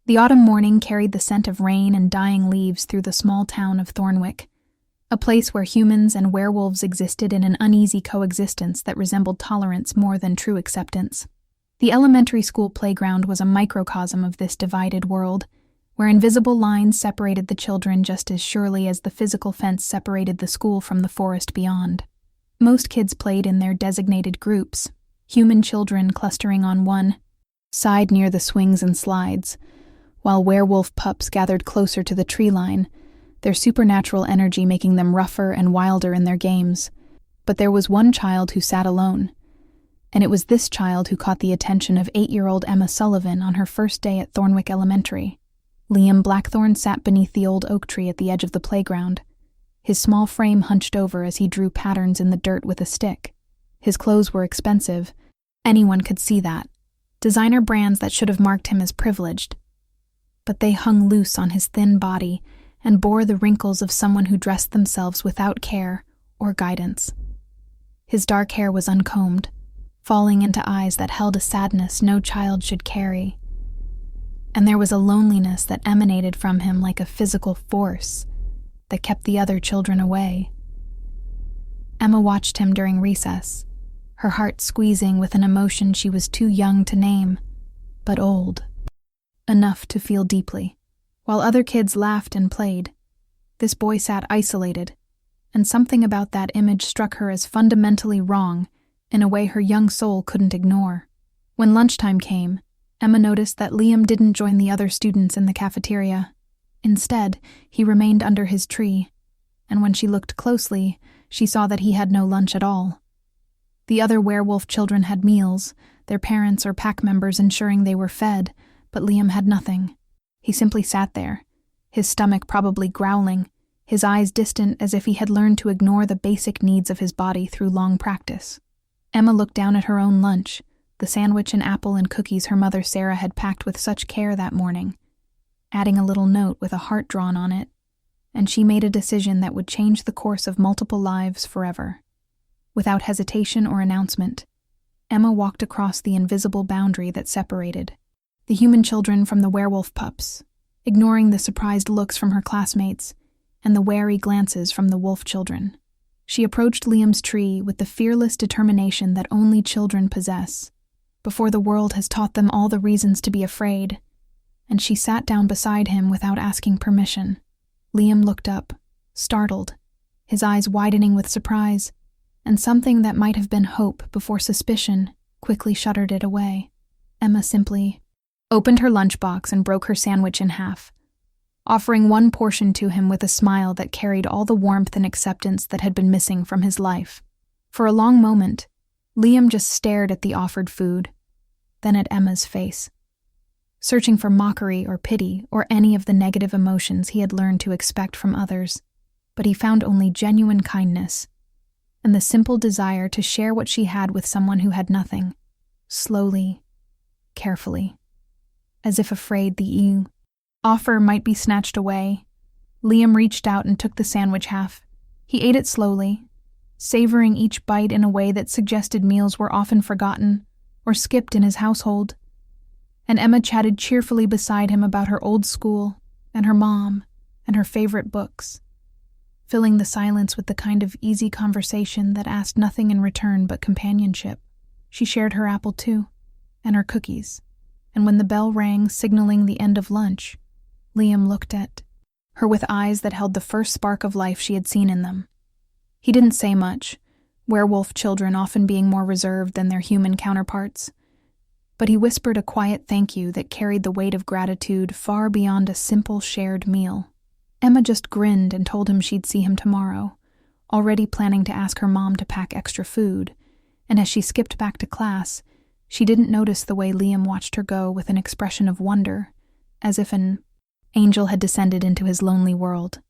The autumn morning carried the scent of rain and dying leaves through the small town of Thornwick, a place where humans and werewolves existed in an uneasy coexistence that resembled tolerance more than true acceptance. The elementary school playground was a microcosm of this divided world, where invisible lines separated the children just as surely as the physical fence separated the school from the forest beyond. Most kids played in their designated groups, human children clustering on one side near the swings and slides, while werewolf pups gathered closer to the tree line, their supernatural energy making them rougher and wilder in their games. But there was one child who sat alone, and it was this child who caught the attention of 8-year-old Emma Sullivan on her first day at Thornwick Elementary. Liam Blackthorne sat beneath the old oak tree at the edge of the playground, his small frame hunched over as he drew patterns in the dirt with a stick. His clothes were expensive. Anyone could see that. Designer brands that should have marked him as privileged. But they hung loose on his thin body and bore the wrinkles of someone who dressed themselves without care or guidance. His dark hair was uncombed, falling into eyes that held a sadness no child should carry. And there was a loneliness that emanated from him like a physical force that kept the other children away. Emma watched him during recess, her heart squeezing with an emotion she was too young to name, but old enough to feel deeply. While other kids laughed and played, this boy sat isolated, and something about that image struck her as fundamentally wrong in a way her young soul couldn't ignore. When lunchtime came, Emma noticed that Liam didn't join the other students in the cafeteria. Instead, he remained under his tree, and when she looked closely, she saw that he had no lunch at all. The other werewolf children had meals, their parents or pack members ensuring they were fed, but Liam had nothing. He simply sat there, his stomach probably growling, his eyes distant as if he had learned to ignore the basic needs of his body through long practice. Emma looked down at her own lunch, the sandwich and apple and cookies her mother Sarah had packed with such care that morning, adding a little note with a heart drawn on it, and she made a decision that would change the course of multiple lives forever. Without hesitation or announcement, Emma walked across the invisible boundary that separated the human children from the werewolf pups, ignoring the surprised looks from her classmates and the wary glances from the wolf children. She approached Liam's tree with the fearless determination that only children possess, before the world has taught them all the reasons to be afraid, and she sat down beside him without asking permission. Liam looked up, startled, his eyes widening with surprise, and something that might have been hope before suspicion quickly shuttered it away. Emma simply opened her lunchbox and broke her sandwich in half, offering one portion to him with a smile that carried all the warmth and acceptance that had been missing from his life. For a long moment, Liam just stared at the offered food, then at Emma's face, searching for mockery or pity or any of the negative emotions he had learned to expect from others, but he found only genuine kindness and the simple desire to share what she had with someone who had nothing, slowly, carefully, as if afraid the offer might be snatched away. Liam reached out and took the sandwich half. He ate it slowly, savoring each bite in a way that suggested meals were often forgotten or skipped in his household. And Emma chatted cheerfully beside him about her old school and her mom and her favorite books, filling the silence with the kind of easy conversation that asked nothing in return but companionship. She shared her apple too, and her cookies, and when the bell rang signaling the end of lunch, Liam looked at her with eyes that held the first spark of life she had seen in them. He didn't say much, werewolf children often being more reserved than their human counterparts, but he whispered a quiet thank you that carried the weight of gratitude far beyond a simple shared meal. Emma just grinned and told him she'd see him tomorrow, already planning to ask her mom to pack extra food, and as she skipped back to class, she didn't notice the way Liam watched her go with an expression of wonder, as if an angel had descended into his lonely world.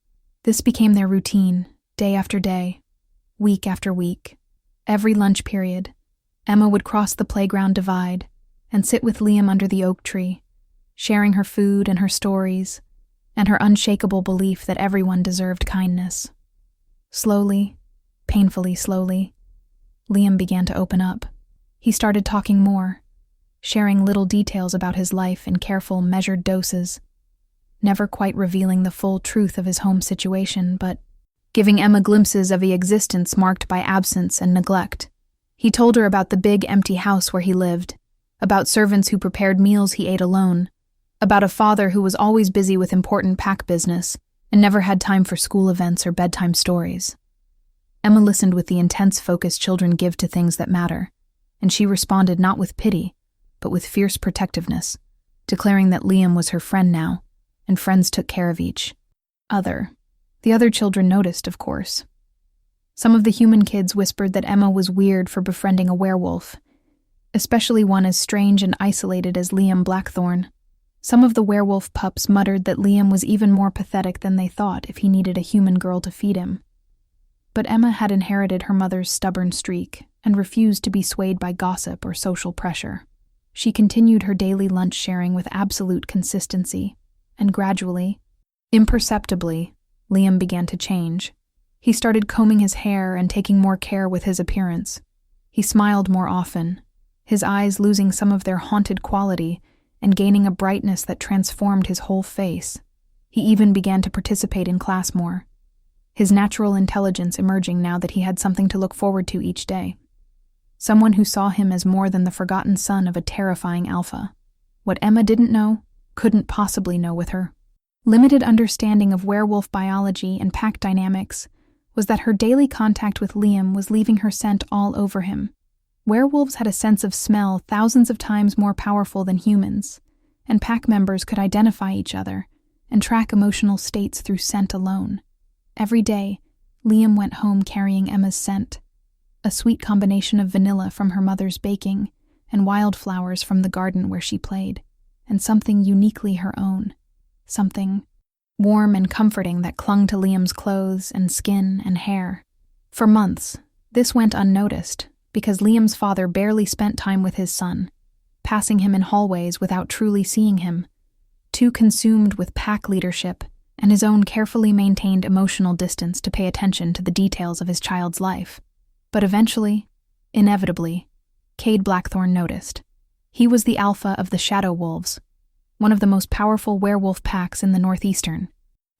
This became their routine, day after day, week after week. Every lunch period, Emma would cross the playground divide and sit with Liam under the oak tree, sharing her food and her stories, and her unshakable belief that everyone deserved kindness. Slowly, painfully slowly, Liam began to open up. He started talking more, sharing little details about his life in careful, measured doses, never quite revealing the full truth of his home situation, but giving Emma glimpses of a existence marked by absence and neglect. He told her about the big, empty house where he lived, about servants who prepared meals he ate alone, about a father who was always busy with important pack business and never had time for school events or bedtime stories. Emma listened with the intense focus children give to things that matter, and she responded not with pity, but with fierce protectiveness, declaring that Liam was her friend now, and friends took care of each other. The other children noticed, of course. Some of the human kids whispered that Emma was weird for befriending a werewolf, especially one as strange and isolated as Liam Blackthorne. Some of the werewolf pups muttered that Liam was even more pathetic than they thought if he needed a human girl to feed him. But Emma had inherited her mother's stubborn streak and refused to be swayed by gossip or social pressure. She continued her daily lunch sharing with absolute consistency, and gradually, imperceptibly, Liam began to change. He started combing his hair and taking more care with his appearance. He smiled more often, his eyes losing some of their haunted quality and gaining a brightness that transformed his whole face. He even began to participate in class more, his natural intelligence emerging now that he had something to look forward to each day. Someone who saw him as more than the forgotten son of a terrifying alpha. What Emma didn't know, couldn't possibly know with her limited understanding of werewolf biology and pack dynamics, was that her daily contact with Liam was leaving her scent all over him. Werewolves had a sense of smell thousands of times more powerful than humans, and pack members could identify each other and track emotional states through scent alone. Every day, Liam went home carrying Emma's scent, a sweet combination of vanilla from her mother's baking and wildflowers from the garden where she played, and something uniquely her own, something warm and comforting that clung to Liam's clothes and skin and hair. For months, this went unnoticed because Liam's father barely spent time with his son, passing him in hallways without truly seeing him, too consumed with pack leadership and his own carefully maintained emotional distance to pay attention to the details of his child's life. But eventually, inevitably, Cade Blackthorne noticed. He was the alpha of the Shadow Wolves, one of the most powerful werewolf packs in the northeastern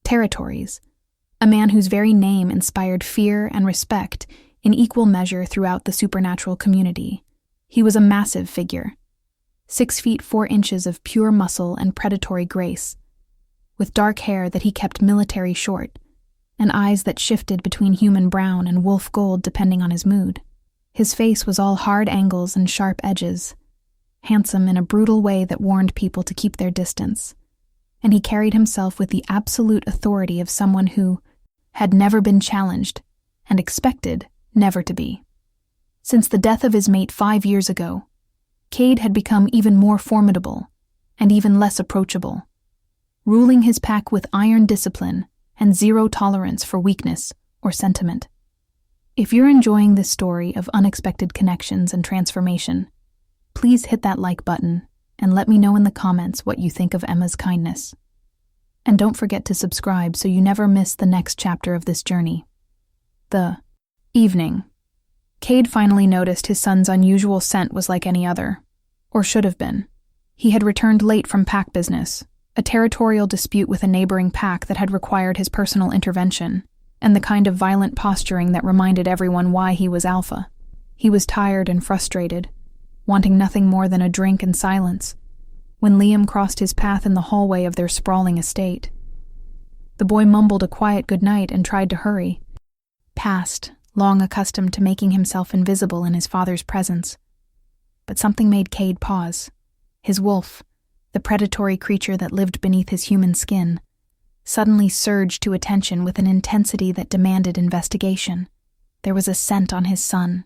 territories, a man whose very name inspired fear and respect in equal measure throughout the supernatural community. He was a massive figure, 6 feet 4 inches of pure muscle and predatory grace, with dark hair that he kept military short, and eyes that shifted between human brown and wolf gold depending on his mood. His face was all hard angles and sharp edges, handsome in a brutal way that warned people to keep their distance, and he carried himself with the absolute authority of someone who had never been challenged and expected never to be. Since the death of his mate 5 years ago, Cade had become even more formidable and even less approachable, ruling his pack with iron discipline and zero tolerance for weakness or sentiment. If you're enjoying this story of unexpected connections and transformation, please hit that like button and let me know in the comments what you think of Emma's kindness. And don't forget to subscribe so you never miss the next chapter of this journey. The evening. Cade finally noticed his son's unusual scent was like any other, or should have been. He had returned late from pack business, a territorial dispute with a neighboring pack that had required his personal intervention, and the kind of violent posturing that reminded everyone why he was alpha. He was tired and frustrated, wanting nothing more than a drink and silence, when Liam crossed his path in the hallway of their sprawling estate. The boy mumbled a quiet goodnight and tried to hurry, past, long accustomed to making himself invisible in his father's presence. But something made Cade pause. His wolf, the predatory creature that lived beneath his human skin, suddenly surged to attention with an intensity that demanded investigation. There was a scent on his son,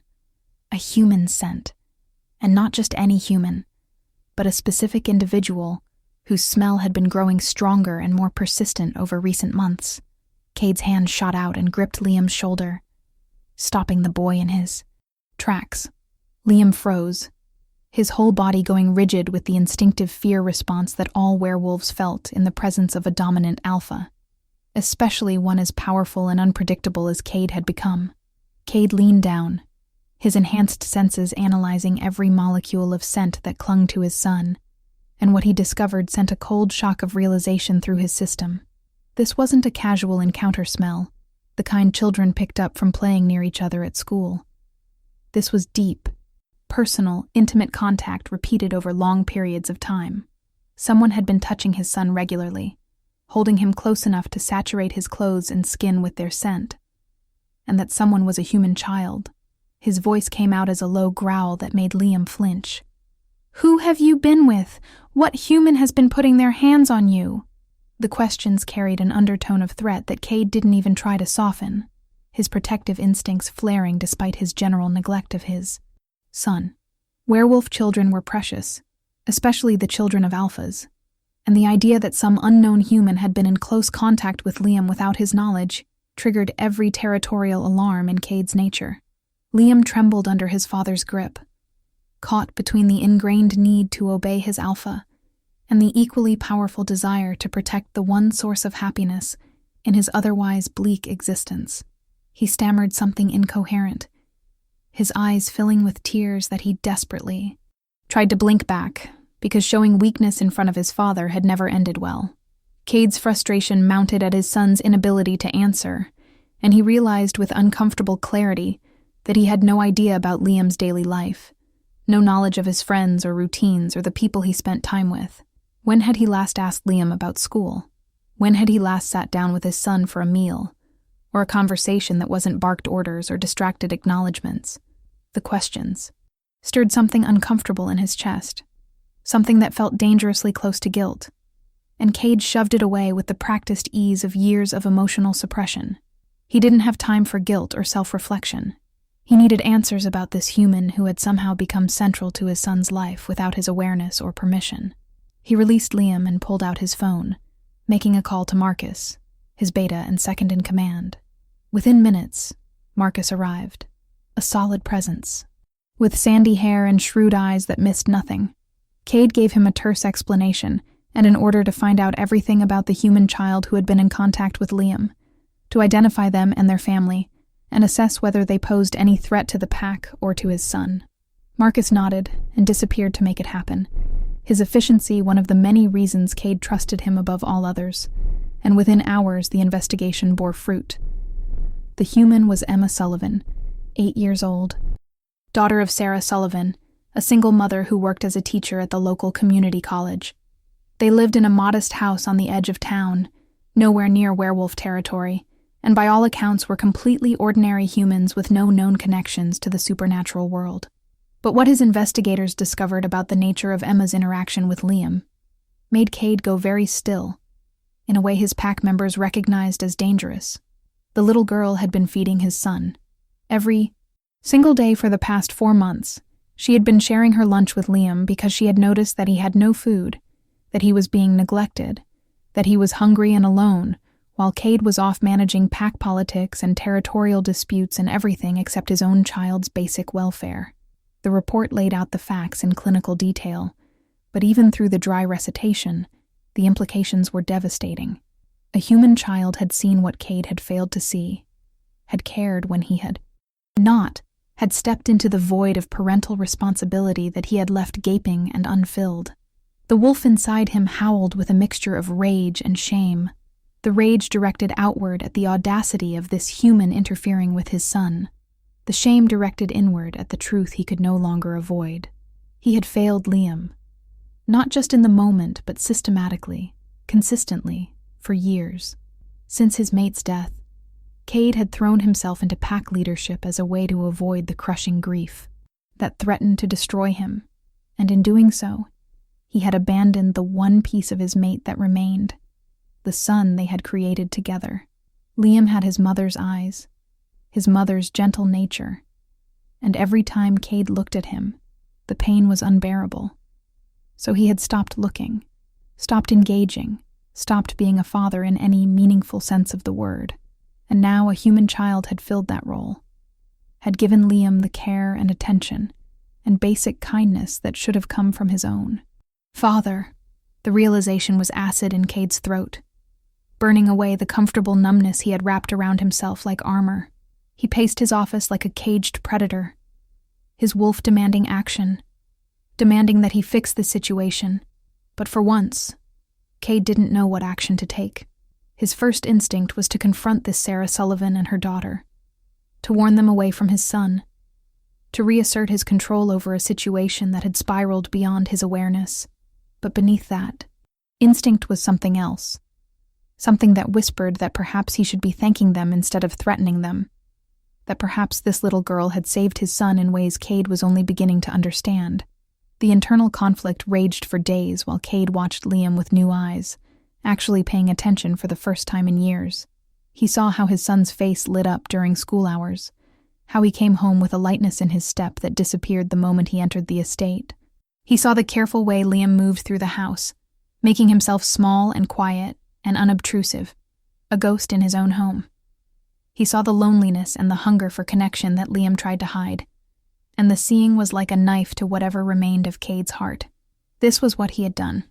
a human scent. And not just any human, but a specific individual whose smell had been growing stronger and more persistent over recent months. Cade's hand shot out and gripped Liam's shoulder, stopping the boy in his tracks. Liam froze, his whole body going rigid with the instinctive fear response that all werewolves felt in the presence of a dominant alpha, especially one as powerful and unpredictable as Cade had become. Cade leaned down, his enhanced senses analyzing every molecule of scent that clung to his son, and what he discovered sent a cold shock of realization through his system. This wasn't a casual encounter smell, the kind children picked up from playing near each other at school. This was deep, personal, intimate contact repeated over long periods of time. Someone had been touching his son regularly, holding him close enough to saturate his clothes and skin with their scent. And that someone was a human child. His voice came out as a low growl that made Liam flinch. "Who have you been with? What human has been putting their hands on you?" The questions carried an undertone of threat that Cade didn't even try to soften, his protective instincts flaring despite his general neglect of his son. Werewolf children were precious, especially the children of alphas, and the idea that some unknown human had been in close contact with Liam without his knowledge triggered every territorial alarm in Cade's nature. Liam trembled under his father's grip, caught between the ingrained need to obey his alpha and the equally powerful desire to protect the one source of happiness in his otherwise bleak existence. He stammered something incoherent, his eyes filling with tears that he desperately tried to blink back, because showing weakness in front of his father had never ended well. Cade's frustration mounted at his son's inability to answer, and he realized with uncomfortable clarity that he had no idea about Liam's daily life, no knowledge of his friends or routines or the people he spent time with. When had he last asked Liam about school? When had he last sat down with his son for a meal, or a conversation that wasn't barked orders or distracted acknowledgments? The questions stirred something uncomfortable in his chest, something that felt dangerously close to guilt, and Cade shoved it away with the practiced ease of years of emotional suppression. He didn't have time for guilt or self-reflection. He needed answers about this human who had somehow become central to his son's life without his awareness or permission. He released Liam and pulled out his phone, making a call to Marcus, his beta and second-in-command. Within minutes, Marcus arrived, a solid presence, with sandy hair and shrewd eyes that missed nothing. Cade gave him a terse explanation and an order to find out everything about the human child who had been in contact with Liam, to identify them and their family, and assess whether they posed any threat to the pack or to his son. Marcus nodded and disappeared to make it happen, his efficiency one of the many reasons Cade trusted him above all others, and within hours the investigation bore fruit. The human was Emma Sullivan, 8 years old, daughter of Sarah Sullivan, a single mother who worked as a teacher at the local community college. They lived in a modest house on the edge of town, nowhere near werewolf territory, and by all accounts were completely ordinary humans with no known connections to the supernatural world. But what his investigators discovered about the nature of Emma's interaction with Liam made Cade go very still, in a way his pack members recognized as dangerous. The little girl had been feeding his son. Every single day for the past 4 months, she had been sharing her lunch with Liam because she had noticed that he had no food, that he was being neglected, that he was hungry and alone, while Cade was off managing pack politics and territorial disputes and everything except his own child's basic welfare. The report laid out the facts in clinical detail, but even through the dry recitation, the implications were devastating. A human child had seen what Cade had failed to see, had cared when he had not, had stepped into the void of parental responsibility that he had left gaping and unfilled. The wolf inside him howled with a mixture of rage and shame, the rage directed outward at the audacity of this human interfering with his son, the shame directed inward at the truth he could no longer avoid. He had failed Liam, not just in the moment but systematically, consistently, for years. Since his mate's death, Cade had thrown himself into pack leadership as a way to avoid the crushing grief that threatened to destroy him, and in doing so, he had abandoned the one piece of his mate that remained, the son they had created together. Liam had his mother's eyes, his mother's gentle nature, and every time Cade looked at him, the pain was unbearable. So he had stopped looking, stopped engaging, stopped being a father in any meaningful sense of the word. And now a human child had filled that role, had given Liam the care and attention and basic kindness that should have come from his own. Father, the realization was acid in Cade's throat, burning away the comfortable numbness he had wrapped around himself like armor. He paced his office like a caged predator, his wolf demanding action, demanding that he fix the situation. But for once, Cade didn't know what action to take. His first instinct was to confront this Sarah Sullivan and her daughter, to warn them away from his son, to reassert his control over a situation that had spiraled beyond his awareness. But beneath that, instinct was something else, something that whispered that perhaps he should be thanking them instead of threatening them, that perhaps this little girl had saved his son in ways Cade was only beginning to understand. The internal conflict raged for days while Cade watched Liam with new eyes, actually paying attention for the first time in years. He saw how his son's face lit up during school hours, how he came home with a lightness in his step that disappeared the moment he entered the estate. He saw the careful way Liam moved through the house, making himself small and quiet and unobtrusive, a ghost in his own home. He saw the loneliness and the hunger for connection that Liam tried to hide, and the seeing was like a knife to whatever remained of Cade's heart. This was what he had done,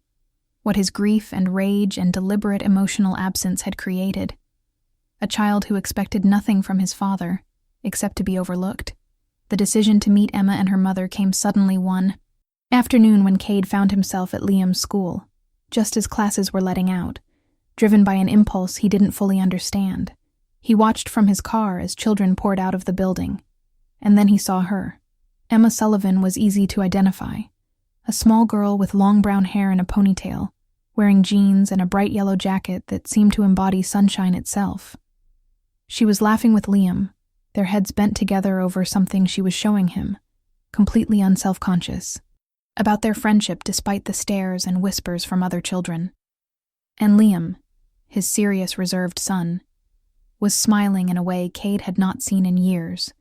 what his grief and rage and deliberate emotional absence had created. A child who expected nothing from his father, except to be overlooked. The decision to meet Emma and her mother came suddenly one afternoon when Cade found himself at Liam's school, just as classes were letting out, driven by an impulse he didn't fully understand. He watched from his car as children poured out of the building, and then he saw her. Emma Sullivan was easy to identify, a small girl with long brown hair and a ponytail, wearing jeans and a bright yellow jacket that seemed to embody sunshine itself. She was laughing with Liam, their heads bent together over something she was showing him, completely unself-conscious, about their friendship despite the stares and whispers from other children. And Liam, his serious, reserved son, was smiling in a way Cade had not seen in years,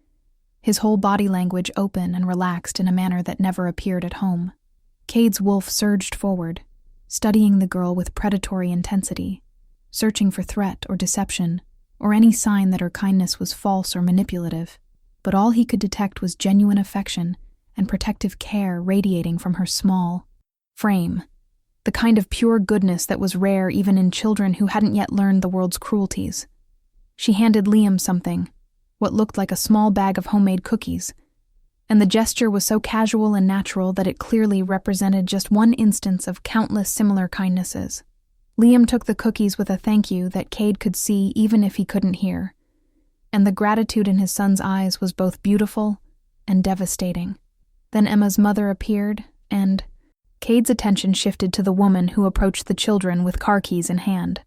his whole body language open and relaxed in a manner that never appeared at home. Cade's wolf surged forward, studying the girl with predatory intensity, searching for threat or deception, or any sign that her kindness was false or manipulative. But all he could detect was genuine affection and protective care radiating from her small frame, the kind of pure goodness that was rare even in children who hadn't yet learned the world's cruelties. She handed Liam something, what looked like a small bag of homemade cookies, and the gesture was so casual and natural that it clearly represented just one instance of countless similar kindnesses. Liam took the cookies with a thank you that Cade could see even if he couldn't hear, and the gratitude in his son's eyes was both beautiful and devastating. Then Emma's mother appeared, and Cade's attention shifted to the woman who approached the children with car keys in hand.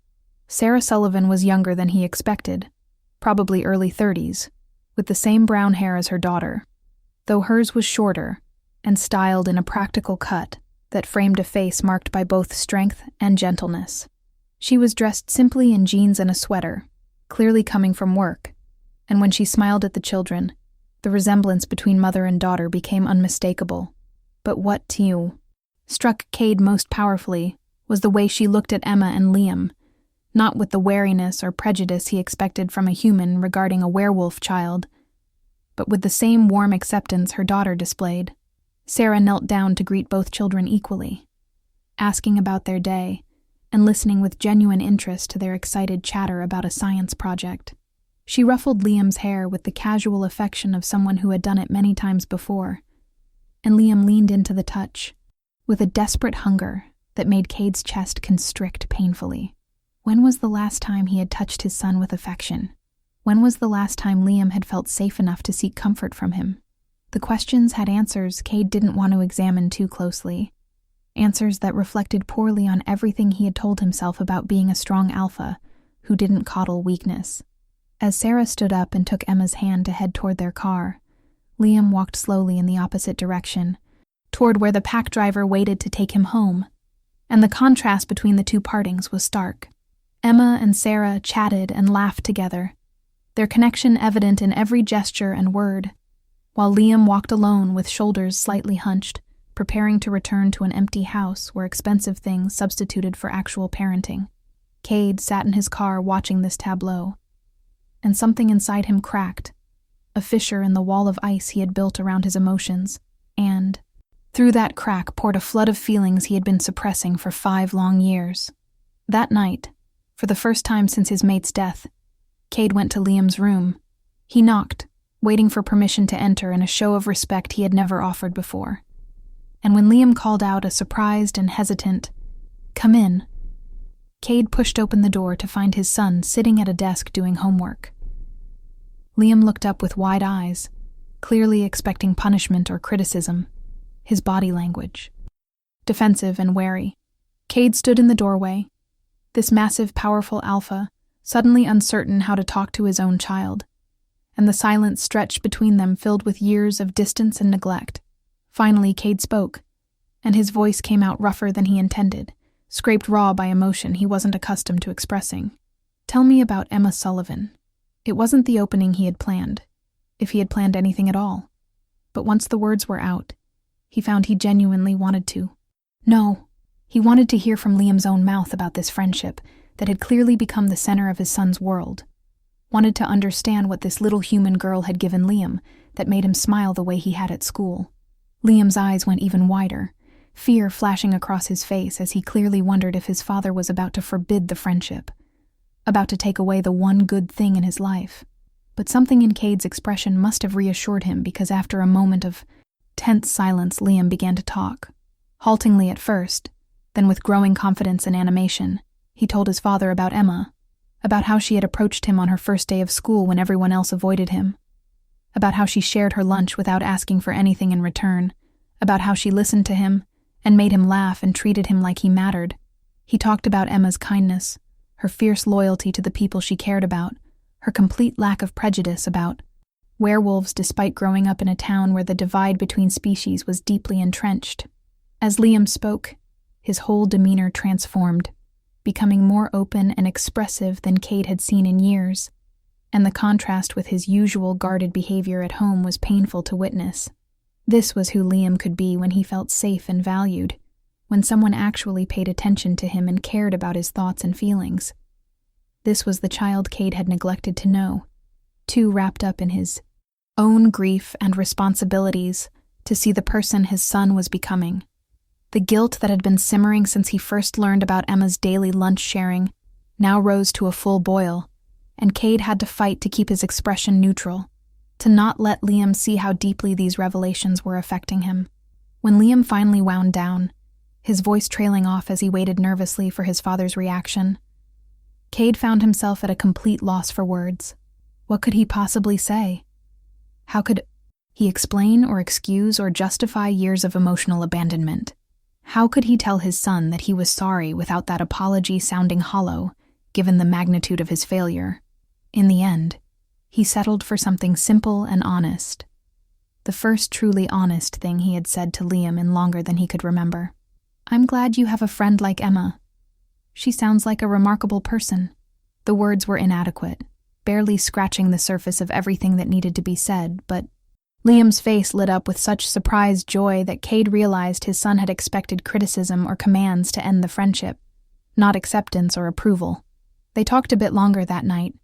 Sarah Sullivan was younger than he expected, probably early 30s, with the same brown hair as her daughter, though hers was shorter and styled in a practical cut that framed a face marked by both strength and gentleness. She was dressed simply in jeans and a sweater, clearly coming from work, and when she smiled at the children, the resemblance between mother and daughter became unmistakable. But what struck Cade most powerfully was the way she looked at Emma and Liam, not with the wariness or prejudice he expected from a human regarding a werewolf child, but with the same warm acceptance her daughter displayed. Sarah knelt down to greet both children equally, asking about their day and listening with genuine interest to their excited chatter about a science project. She ruffled Liam's hair with the casual affection of someone who had done it many times before, and Liam leaned into the touch, with a desperate hunger that made Cade's chest constrict painfully. When was the last time he had touched his son with affection? When was the last time Liam had felt safe enough to seek comfort from him? The questions had answers Cade didn't want to examine too closely, answers that reflected poorly on everything he had told himself about being a strong alpha who didn't coddle weakness. As Sarah stood up and took Emma's hand to head toward their car, Liam walked slowly in the opposite direction, toward where the pack driver waited to take him home, and the contrast between the two partings was stark. Emma and Sarah chatted and laughed together, their connection evident in every gesture and word, while Liam walked alone with shoulders slightly hunched, preparing to return to an empty house where expensive things substituted for actual parenting. Cade sat in his car watching this tableau, and something inside him cracked, a fissure in the wall of ice he had built around his emotions, and through that crack poured a flood of feelings he had been suppressing for 5 long years. That night, for the first time since his mate's death, Cade went to Liam's room. He knocked, waiting for permission to enter in a show of respect he had never offered before. And when Liam called out a surprised and hesitant, "Come in," Cade pushed open the door to find his son sitting at a desk doing homework. Liam looked up with wide eyes, clearly expecting punishment or criticism, his body language defensive and wary. Cade stood in the doorway, this massive, powerful alpha, suddenly uncertain how to talk to his own child, and the silence stretched between them filled with years of distance and neglect. Finally, Cade spoke, and his voice came out rougher than he intended, scraped raw by emotion he wasn't accustomed to expressing. "Tell me about Emma Sullivan." It wasn't the opening he had planned, if he had planned anything at all. But once the words were out, he found he genuinely wanted to. No, he wanted to hear from Liam's own mouth about this friendship that had clearly become the center of his son's world. Wanted to understand what this little human girl had given Liam that made him smile the way he had at school. Liam's eyes went even wider, fear flashing across his face as he clearly wondered if his father was about to forbid the friendship, about to take away the one good thing in his life. But something in Cade's expression must have reassured him, because after a moment of tense silence, Liam began to talk. Haltingly at first, then with growing confidence and animation, he told his father about Emma, about how she had approached him on her first day of school when everyone else avoided him, about how she shared her lunch without asking for anything in return, about how she listened to him and made him laugh and treated him like he mattered. He talked about Emma's kindness, her fierce loyalty to the people she cared about, her complete lack of prejudice about werewolves despite growing up in a town where the divide between species was deeply entrenched. As Liam spoke, his whole demeanor transformed, becoming more open and expressive than Cade had seen in years, and the contrast with his usual guarded behavior at home was painful to witness. This was who Liam could be when he felt safe and valued, when someone actually paid attention to him and cared about his thoughts and feelings. This was the child Cade had neglected to know, too wrapped up in his own grief and responsibilities to see the person his son was becoming. The guilt that had been simmering since he first learned about Emma's daily lunch sharing now rose to a full boil, and Cade had to fight to keep his expression neutral, to not let Liam see how deeply these revelations were affecting him. When Liam finally wound down, his voice trailing off as he waited nervously for his father's reaction, Cade found himself at a complete loss for words. What could he possibly say? How could he explain or excuse or justify years of emotional abandonment? How could he tell his son that he was sorry without that apology sounding hollow, given the magnitude of his failure? In the end, he settled for something simple and honest. The first truly honest thing he had said to Liam in longer than he could remember. "I'm glad you have a friend like Emma. She sounds like a remarkable person." The words were inadequate, barely scratching the surface of everything that needed to be said, but Liam's face lit up with such surprised joy that Cade realized his son had expected criticism or commands to end the friendship, not acceptance or approval. They talked a bit longer that night,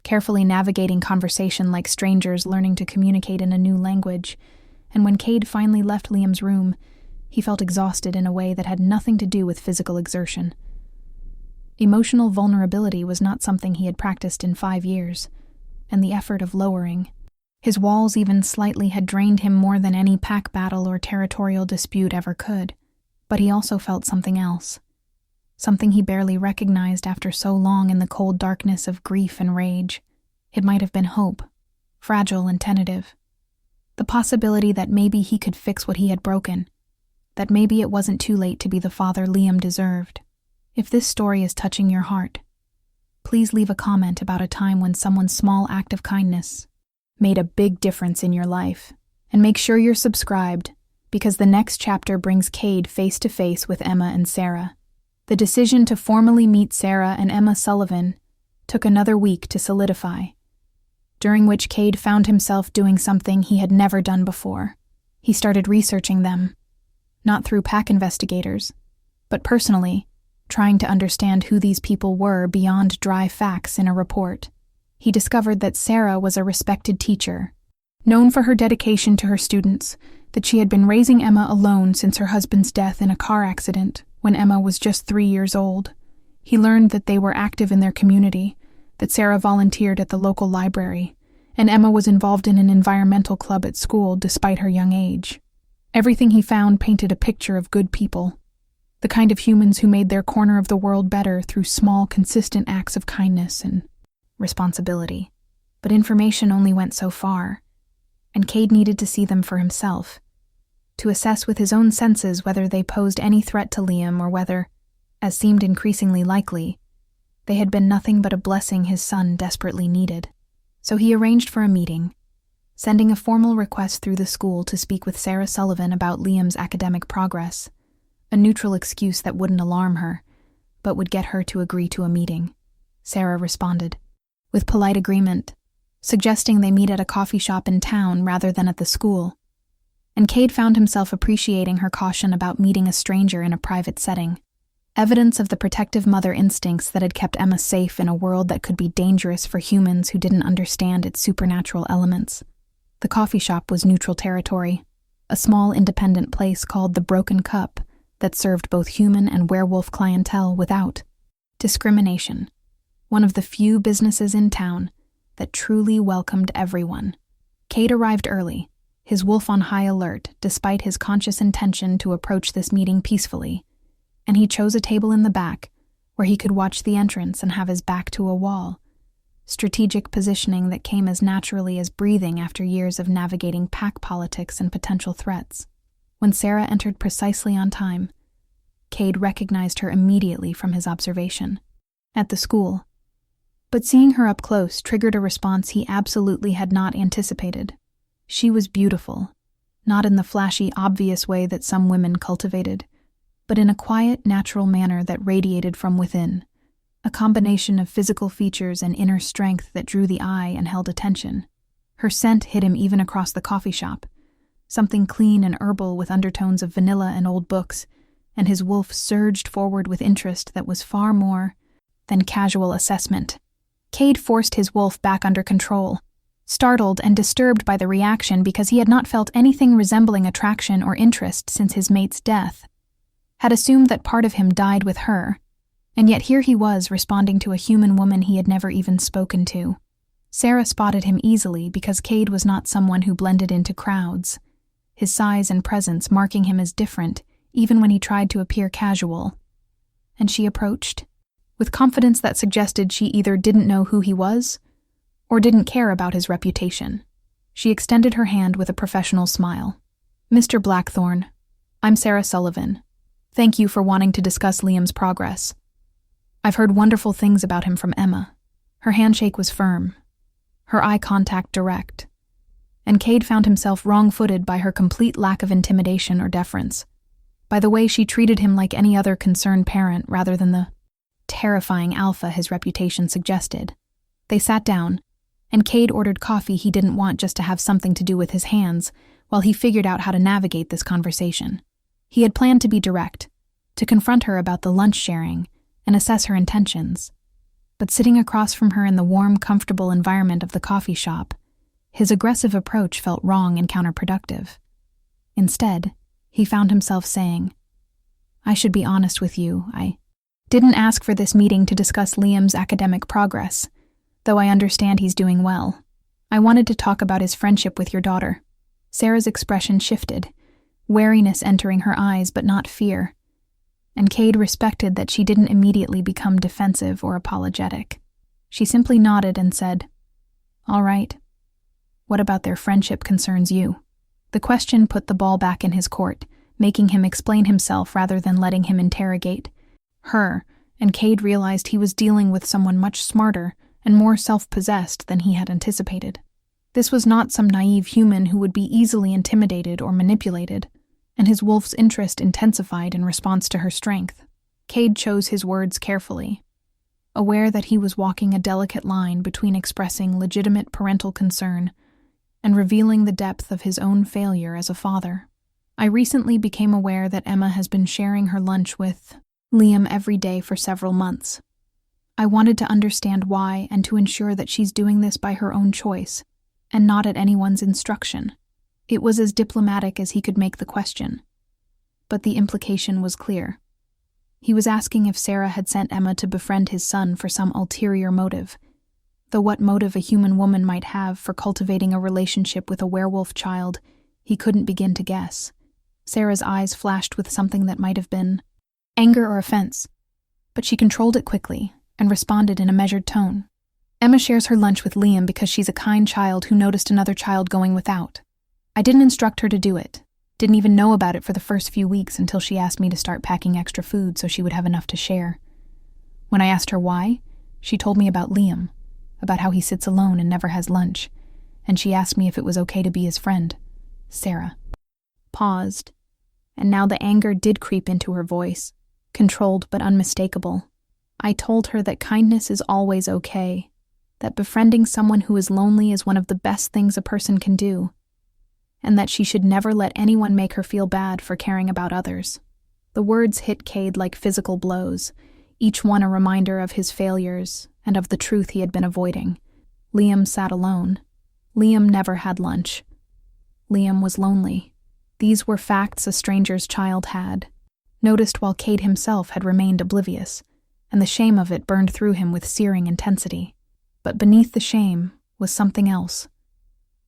carefully navigating conversation like strangers learning to communicate in a new language, and when Cade finally left Liam's room, he felt exhausted in a way that had nothing to do with physical exertion. Emotional vulnerability was not something he had practiced in 5 years, and the effort of lowering his walls even slightly had drained him more than any pack battle or territorial dispute ever could. But he also felt something else, something he barely recognized after so long in the cold darkness of grief and rage. It might have been hope, fragile and tentative. The possibility that maybe he could fix what he had broken, that maybe it wasn't too late to be the father Liam deserved. If this story is touching your heart, please leave a comment about a time when someone's small act of kindness made a big difference in your life. And make sure you're subscribed, because the next chapter brings Cade face to face with Emma and Sarah. The decision to formally meet Sarah and Emma Sullivan took another week to solidify, during which Cade found himself doing something he had never done before. He started researching them, not through pack investigators, but personally, trying to understand who these people were beyond dry facts in a report. He discovered that Sarah was a respected teacher, known for her dedication to her students, that she had been raising Emma alone since her husband's death in a car accident when Emma was just 3 years old. He learned that they were active in their community, that Sarah volunteered at the local library, and Emma was involved in an environmental club at school despite her young age. Everything he found painted a picture of good people, the kind of humans who made their corner of the world better through small, consistent acts of kindness and responsibility. But information only went so far, and Cade needed to see them for himself, to assess with his own senses whether they posed any threat to Liam or whether, as seemed increasingly likely, they had been nothing but a blessing his son desperately needed. So he arranged for a meeting, sending a formal request through the school to speak with Sarah Sullivan about Liam's academic progress, a neutral excuse that wouldn't alarm her, but would get her to agree to a meeting. Sarah responded, with polite agreement, suggesting they meet at a coffee shop in town rather than at the school, and Cade found himself appreciating her caution about meeting a stranger in a private setting, evidence of the protective mother instincts that had kept Emma safe in a world that could be dangerous for humans who didn't understand its supernatural elements. The coffee shop was neutral territory, a small independent place called the Broken Cup that served both human and werewolf clientele without discrimination, one of the few businesses in town that truly welcomed everyone. Cade arrived early, his wolf on high alert despite his conscious intention to approach this meeting peacefully, and he chose a table in the back where he could watch the entrance and have his back to a wall, strategic positioning that came as naturally as breathing after years of navigating pack politics and potential threats. When Sarah entered precisely on time, Cade recognized her immediately from his observation at the school, but seeing her up close triggered a response he absolutely had not anticipated. She was beautiful, not in the flashy, obvious way that some women cultivated, but in a quiet, natural manner that radiated from within, a combination of physical features and inner strength that drew the eye and held attention. Her scent hit him even across the coffee shop, something clean and herbal with undertones of vanilla and old books, and his wolf surged forward with interest that was far more than casual assessment. Cade forced his wolf back under control, startled and disturbed by the reaction because he had not felt anything resembling attraction or interest since his mate's death, had assumed that part of him died with her, and yet here he was responding to a human woman he had never even spoken to. Sarah spotted him easily because Cade was not someone who blended into crowds, his size and presence marking him as different even when he tried to appear casual. And she approached, with confidence that suggested she either didn't know who he was or didn't care about his reputation. She extended her hand with a professional smile. "Mr. Blackthorne, I'm Sarah Sullivan. Thank you for wanting to discuss Liam's progress. I've heard wonderful things about him from Emma." Her handshake was firm, her eye contact direct, and Cade found himself wrong-footed by her complete lack of intimidation or deference, by the way she treated him like any other concerned parent rather than the terrifying alpha his reputation suggested. They sat down, and Cade ordered coffee he didn't want just to have something to do with his hands while he figured out how to navigate this conversation. He had planned to be direct, to confront her about the lunch sharing and assess her intentions. But sitting across from her in the warm, comfortable environment of the coffee shop, his aggressive approach felt wrong and counterproductive. Instead, he found himself saying, "I should be honest with you, I didn't ask for this meeting to discuss Liam's academic progress, though I understand he's doing well. I wanted to talk about his friendship with your daughter." Sarah's expression shifted, wariness entering her eyes but not fear, and Cade respected that she didn't immediately become defensive or apologetic. She simply nodded and said, "All right. What about their friendship concerns you?" The question put the ball back in his court, making him explain himself rather than letting him interrogate her, and Cade realized he was dealing with someone much smarter and more self-possessed than he had anticipated. This was not some naive human who would be easily intimidated or manipulated, and his wolf's interest intensified in response to her strength. Cade chose his words carefully, aware that he was walking a delicate line between expressing legitimate parental concern and revealing the depth of his own failure as a father. "I recently became aware that Emma has been sharing her lunch with Liam every day for several months. I wanted to understand why and to ensure that she's doing this by her own choice and not at anyone's instruction." It was as diplomatic as he could make the question, but the implication was clear. He was asking if Sarah had sent Emma to befriend his son for some ulterior motive, though what motive a human woman might have for cultivating a relationship with a werewolf child, he couldn't begin to guess. Sarah's eyes flashed with something that might have been anger or offense, but she controlled it quickly and responded in a measured tone. Emma shares her lunch with Liam because she's a kind child who noticed another child going without. I didn't instruct her to do it, didn't even know about it for the first few weeks until she asked me to start packing extra food so she would have enough to share. When I asked her why, she told me about Liam, about how he sits alone and never has lunch, and she asked me if it was okay to be his friend. Sarah paused, and now the anger did creep into her voice, controlled but unmistakable. I told her that kindness is always okay, that befriending someone who is lonely is one of the best things a person can do, and that she should never let anyone make her feel bad for caring about others. The words hit Cade like physical blows, each one a reminder of his failures and of the truth he had been avoiding. Liam sat alone. Liam never had lunch. Liam was lonely. These were facts a stranger's child had, noticed while Cade himself had remained oblivious, and the shame of it burned through him with searing intensity. But beneath the shame was something else.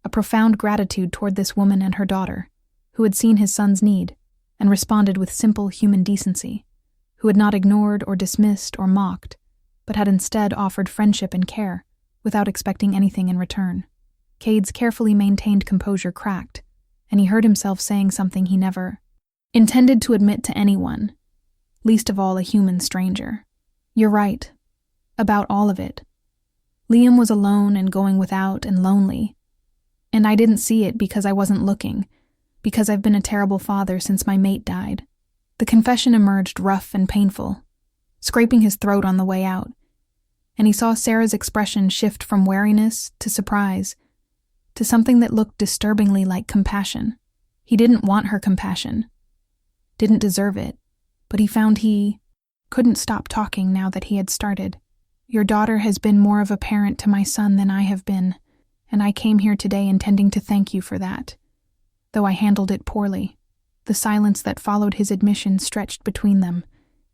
A profound gratitude toward this woman and her daughter, who had seen his son's need and responded with simple human decency, who had not ignored or dismissed or mocked, but had instead offered friendship and care without expecting anything in return. Cade's carefully maintained composure cracked, and he heard himself saying something he never intended to admit to anyone, least of all a human stranger. You're right. About all of it. Liam was alone and going without and lonely, and I didn't see it because I wasn't looking, because I've been a terrible father since my mate died. The confession emerged rough and painful, scraping his throat on the way out, and he saw Sarah's expression shift from wariness to surprise, to something that looked disturbingly like compassion. He didn't want her compassion, didn't deserve it, but he found he couldn't stop talking now that he had started. Your daughter has been more of a parent to my son than I have been, and I came here today intending to thank you for that, though I handled it poorly. The silence that followed his admission stretched between them,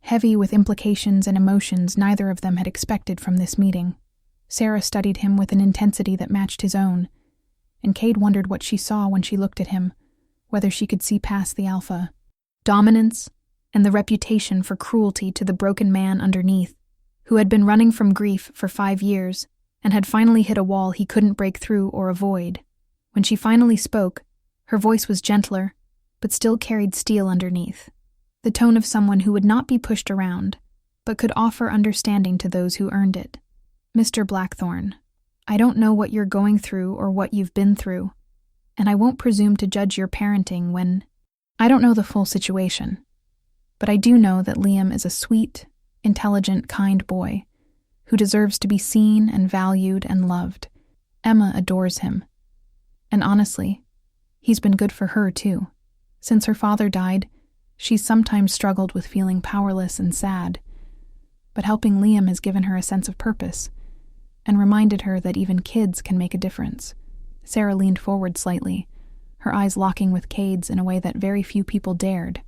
heavy with implications and emotions neither of them had expected from this meeting. Sarah studied him with an intensity that matched his own, and Cade wondered what she saw when she looked at him, whether she could see past the alpha dominance and the reputation for cruelty to the broken man underneath, who had been running from grief for 5 years and had finally hit a wall he couldn't break through or avoid. When she finally spoke, her voice was gentler, but still carried steel underneath, the tone of someone who would not be pushed around, but could offer understanding to those who earned it. Mr. Blackthorne, I don't know what you're going through or what you've been through, and I won't presume to judge your parenting when I don't know the full situation, but I do know that Liam is a sweet, intelligent, kind boy who deserves to be seen and valued and loved. Emma adores him. And honestly, he's been good for her too. Since her father died, she's sometimes struggled with feeling powerless and sad, but helping Liam has given her a sense of purpose and reminded her that even kids can make a difference. Sarah leaned forward slightly, her eyes locking with Cade's in a way that very few people dared.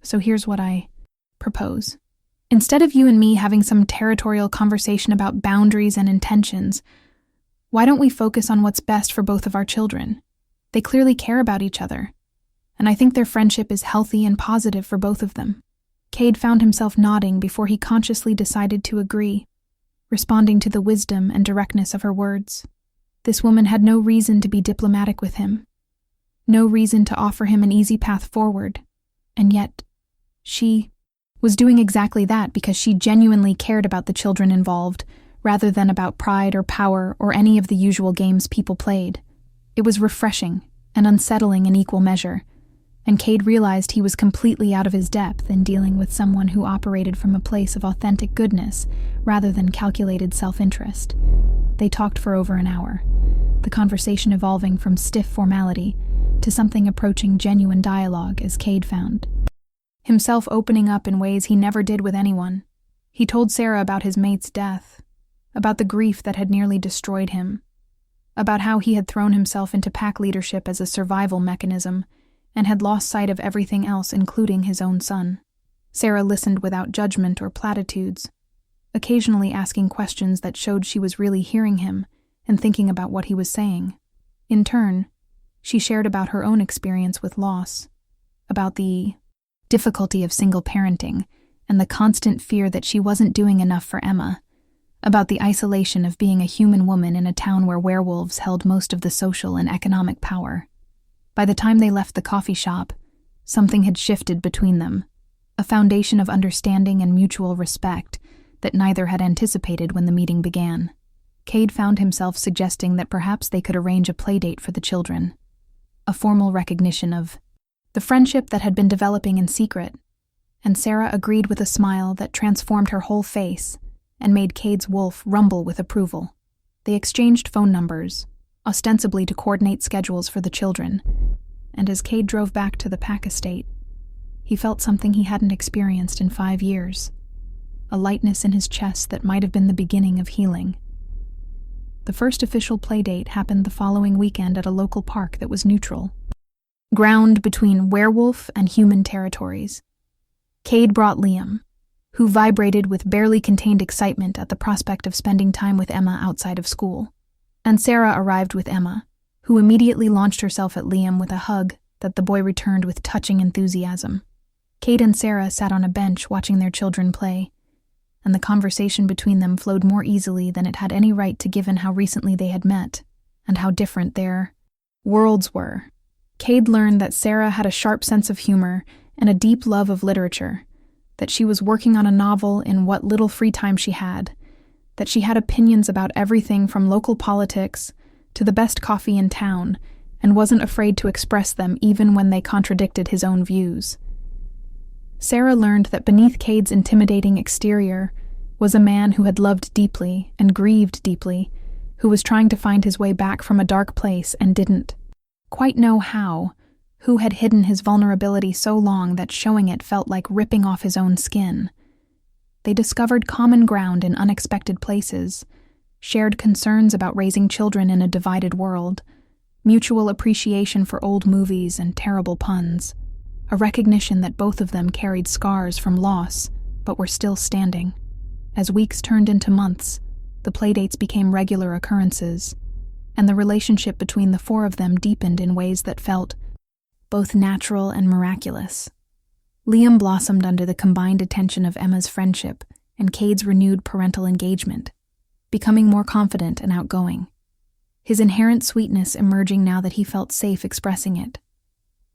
So here's what I propose. Instead of you and me having some territorial conversation about boundaries and intentions, why don't we focus on what's best for both of our children? They clearly care about each other, and I think their friendship is healthy and positive for both of them. Cade found himself nodding before he consciously decided to agree, responding to the wisdom and directness of her words. This woman had no reason to be diplomatic with him, no reason to offer him an easy path forward, and yet she was doing exactly that because she genuinely cared about the children involved, rather than about pride or power or any of the usual games people played. It was refreshing and unsettling in equal measure, and Cade realized he was completely out of his depth in dealing with someone who operated from a place of authentic goodness rather than calculated self-interest. They talked for over an hour, the conversation evolving from stiff formality to something approaching genuine dialogue, as Cade found himself opening up in ways he never did with anyone. He told Sarah about his mate's death, about the grief that had nearly destroyed him, about how he had thrown himself into pack leadership as a survival mechanism and had lost sight of everything else, including his own son. Sarah listened without judgment or platitudes, occasionally asking questions that showed she was really hearing him and thinking about what he was saying. In turn, she shared about her own experience with loss, about the difficulty of single parenting and the constant fear that she wasn't doing enough for Emma, about the isolation of being a human woman in a town where werewolves held most of the social and economic power. By the time they left the coffee shop, something had shifted between them, a foundation of understanding and mutual respect that neither had anticipated when the meeting began. Cade found himself suggesting that perhaps they could arrange a playdate for the children, a formal recognition of the friendship that had been developing in secret, and Sarah agreed with a smile that transformed her whole face and made Cade's wolf rumble with approval. They exchanged phone numbers, ostensibly to coordinate schedules for the children, and as Cade drove back to the Pack estate, he felt something he hadn't experienced in 5 years, a lightness in his chest that might have been the beginning of healing. The first official playdate happened the following weekend at a local park that was neutral, ground between werewolf and human territories. Cade brought Liam, who vibrated with barely contained excitement at the prospect of spending time with Emma outside of school, and Sarah arrived with Emma, who immediately launched herself at Liam with a hug that the boy returned with touching enthusiasm. Cade and Sarah sat on a bench watching their children play, and the conversation between them flowed more easily than it had any right to given how recently they had met, and how different their worlds were. Cade learned that Sarah had a sharp sense of humor and a deep love of literature, that she was working on a novel in what little free time she had, that she had opinions about everything from local politics to the best coffee in town, and wasn't afraid to express them even when they contradicted his own views. Sarah learned that beneath Cade's intimidating exterior was a man who had loved deeply and grieved deeply, who was trying to find his way back from a dark place and didn't quite know how, who had hidden his vulnerability so long that showing it felt like ripping off his own skin. They discovered common ground in unexpected places, shared concerns about raising children in a divided world, mutual appreciation for old movies and terrible puns, a recognition that both of them carried scars from loss, but were still standing. As weeks turned into months, the playdates became regular occurrences, and the relationship between the four of them deepened in ways that felt both natural and miraculous. Liam blossomed under the combined attention of Emma's friendship and Cade's renewed parental engagement, becoming more confident and outgoing, his inherent sweetness emerging now that he felt safe expressing it.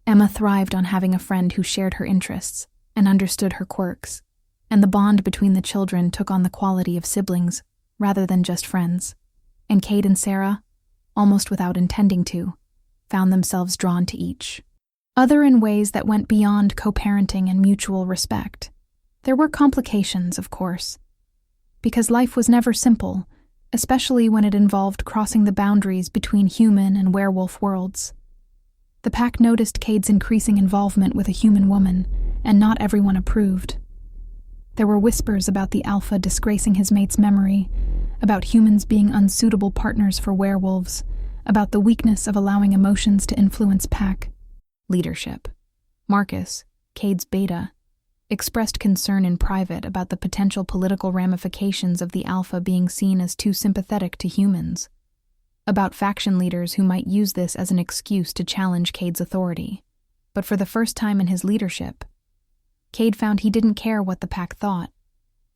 Emma thrived on having a friend who shared her interests and understood her quirks, and the bond between the children took on the quality of siblings rather than just friends, and Cade and Sarah, almost without intending to, found themselves drawn to each other in ways that went beyond co-parenting and mutual respect. There were complications, of course, because life was never simple, especially when it involved crossing the boundaries between human and werewolf worlds. The pack noticed Cade's increasing involvement with a human woman, and not everyone approved. There were whispers about the alpha disgracing his mate's memory, about humans being unsuitable partners for werewolves, about the weakness of allowing emotions to influence pack leadership. Marcus, Cade's beta, expressed concern in private about the potential political ramifications of the alpha being seen as too sympathetic to humans, about faction leaders who might use this as an excuse to challenge Cade's authority. But for the first time in his leadership, Cade found he didn't care what the pack thought,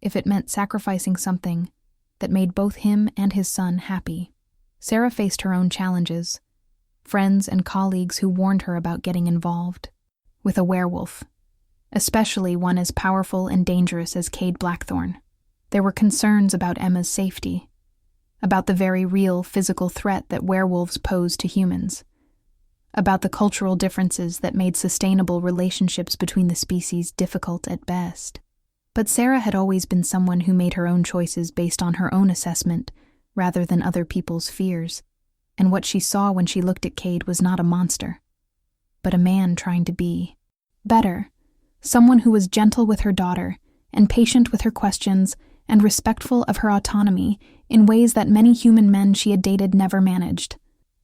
if it meant sacrificing something that made both him and his son happy. Sarah faced her own challenges, friends and colleagues who warned her about getting involved with a werewolf, especially one as powerful and dangerous as Cade Blackthorn. There were concerns about Emma's safety, about the very real physical threat that werewolves pose to humans, about the cultural differences that made sustainable relationships between the species difficult at best. But Sarah had always been someone who made her own choices based on her own assessment rather than other people's fears, and what she saw when she looked at Cade was not a monster, but a man trying to be better, someone who was gentle with her daughter and patient with her questions and respectful of her autonomy in ways that many human men she had dated never managed.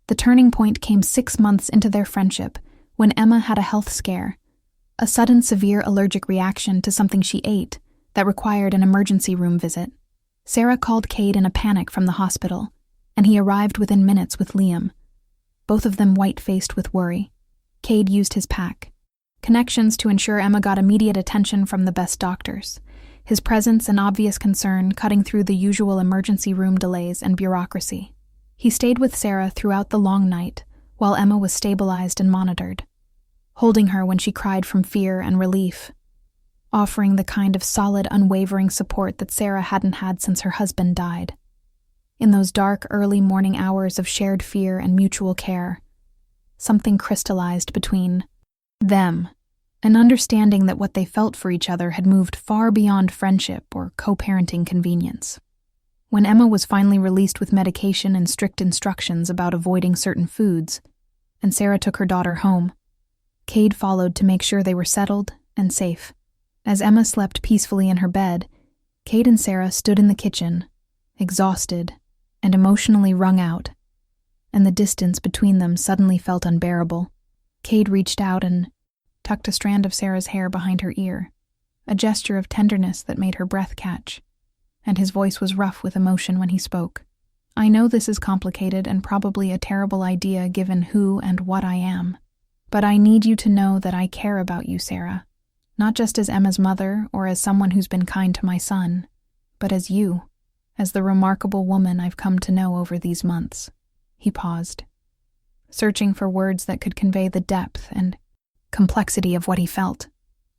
The turning point came 6 months into their friendship when Emma had a health scare, a sudden severe allergic reaction to something she ate that required an emergency room visit. Sarah called Cade in a panic from the hospital, and he arrived within minutes with Liam, both of them white-faced with worry. Cade used his pack connections to ensure Emma got immediate attention from the best doctors, his presence and obvious concern cutting through the usual emergency room delays and bureaucracy. He stayed with Sarah throughout the long night, while Emma was stabilized and monitored, holding her when she cried from fear and relief, offering the kind of solid, unwavering support that Sarah hadn't had since her husband died. In those dark, early morning hours of shared fear and mutual care, something crystallized between them, an understanding that what they felt for each other had moved far beyond friendship or co-parenting convenience. When Emma was finally released with medication and strict instructions about avoiding certain foods, and Sarah took her daughter home, Cade followed to make sure they were settled and safe. As Emma slept peacefully in her bed, Cade and Sarah stood in the kitchen, exhausted and emotionally wrung out, and the distance between them suddenly felt unbearable. Cade reached out and tucked a strand of Sarah's hair behind her ear, a gesture of tenderness that made her breath catch, and his voice was rough with emotion when he spoke. "I know this is complicated and probably a terrible idea given who and what I am, but I need you to know that I care about you, Sarah, not just as Emma's mother or as someone who's been kind to my son, but as you, as the remarkable woman I've come to know over these months." He paused, searching for words that could convey the depth and complexity of what he felt.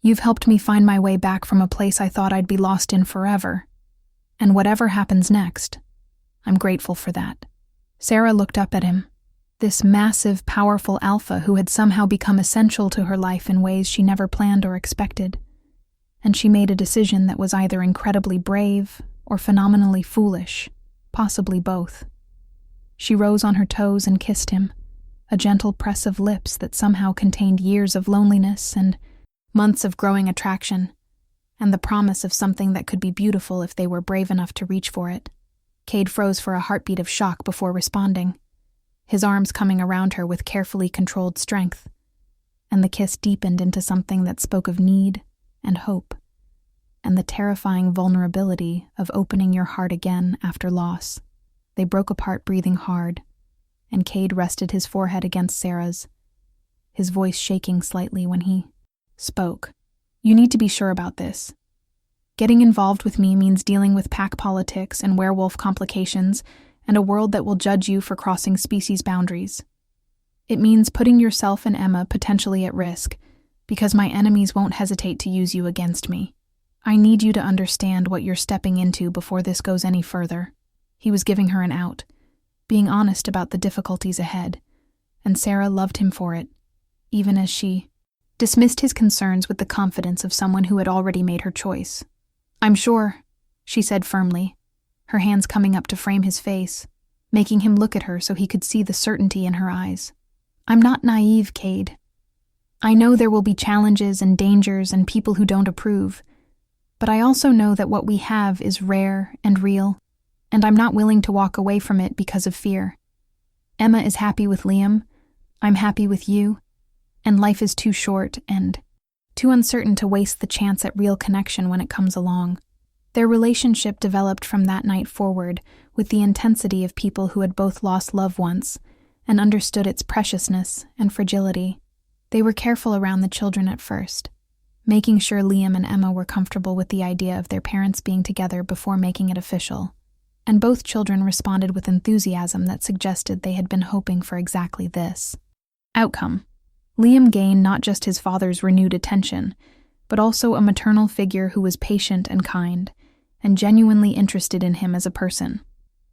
"You've helped me find my way back from a place I thought I'd be lost in forever. And whatever happens next, I'm grateful for that." Sarah looked up at him, this massive, powerful alpha who had somehow become essential to her life in ways she never planned or expected. And she made a decision that was either incredibly brave or phenomenally foolish, possibly both. She rose on her toes and kissed him, a gentle press of lips that somehow contained years of loneliness and months of growing attraction, and the promise of something that could be beautiful if they were brave enough to reach for it. Cade froze for a heartbeat of shock before responding, his arms coming around her with carefully controlled strength, and the kiss deepened into something that spoke of need and hope, and the terrifying vulnerability of opening your heart again after loss. They broke apart breathing hard, and Cade rested his forehead against Sarah's, his voice shaking slightly when he spoke. "You need to be sure about this. Getting involved with me means dealing with pack politics and werewolf complications and a world that will judge you for crossing species boundaries. It means putting yourself and Emma potentially at risk, because my enemies won't hesitate to use you against me. I need you to understand what you're stepping into before this goes any further." He was giving her an out, being honest about the difficulties ahead, and Sarah loved him for it, even as she dismissed his concerns with the confidence of someone who had already made her choice. "I'm sure," she said firmly, her hands coming up to frame his face, making him look at her so he could see the certainty in her eyes. "I'm not naive, Cade. I know there will be challenges and dangers and people who don't approve, but I also know that what we have is rare and real, and I'm not willing to walk away from it because of fear. Emma is happy with Liam, I'm happy with you, and life is too short and too uncertain to waste the chance at real connection when it comes along." Their relationship developed from that night forward with the intensity of people who had both lost love once and understood its preciousness and fragility. They were careful around the children at first, making sure Liam and Emma were comfortable with the idea of their parents being together before making it official, and both children responded with enthusiasm that suggested they had been hoping for exactly this outcome. Liam gained not just his father's renewed attention, but also a maternal figure who was patient and kind, and genuinely interested in him as a person.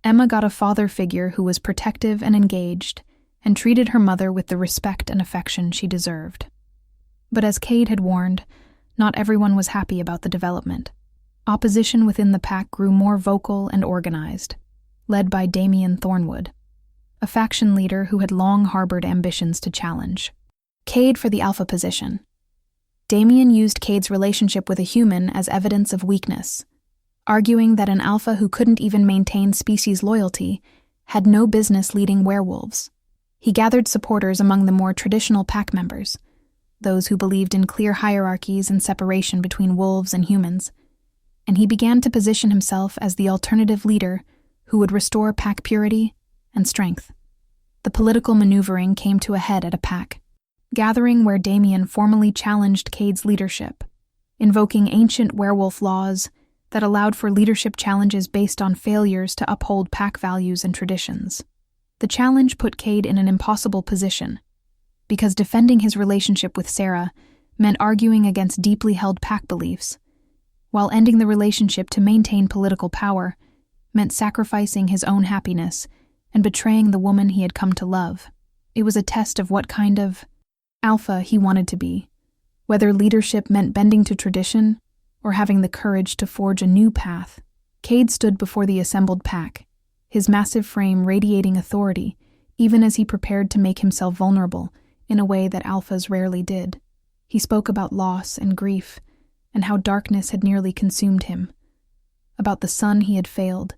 Emma got a father figure who was protective and engaged, and treated her mother with the respect and affection she deserved. But as Cade had warned, not everyone was happy about the development. Opposition within the pack grew more vocal and organized, led by Damien Thornwood, a faction leader who had long harbored ambitions to challenge Cade for the alpha position. Damien used Cade's relationship with a human as evidence of weakness, arguing that an alpha who couldn't even maintain species loyalty had no business leading werewolves. He gathered supporters among the more traditional pack members, those who believed in clear hierarchies and separation between wolves and humans, and he began to position himself as the alternative leader who would restore pack purity and strength. The political maneuvering came to a head at a pack gathering where Damien formally challenged Cade's leadership, invoking ancient werewolf laws that allowed for leadership challenges based on failures to uphold pack values and traditions. The challenge put Cade in an impossible position, because defending his relationship with Sarah meant arguing against deeply held pack beliefs, while ending the relationship to maintain political power meant sacrificing his own happiness and betraying the woman he had come to love. It was a test of what kind of alpha he wanted to be, whether leadership meant bending to tradition or having the courage to forge a new path. Cade stood before the assembled pack, his massive frame radiating authority, even as he prepared to make himself vulnerable in a way that alphas rarely did. He spoke about loss and grief, and how darkness had nearly consumed him, about the son he had failed,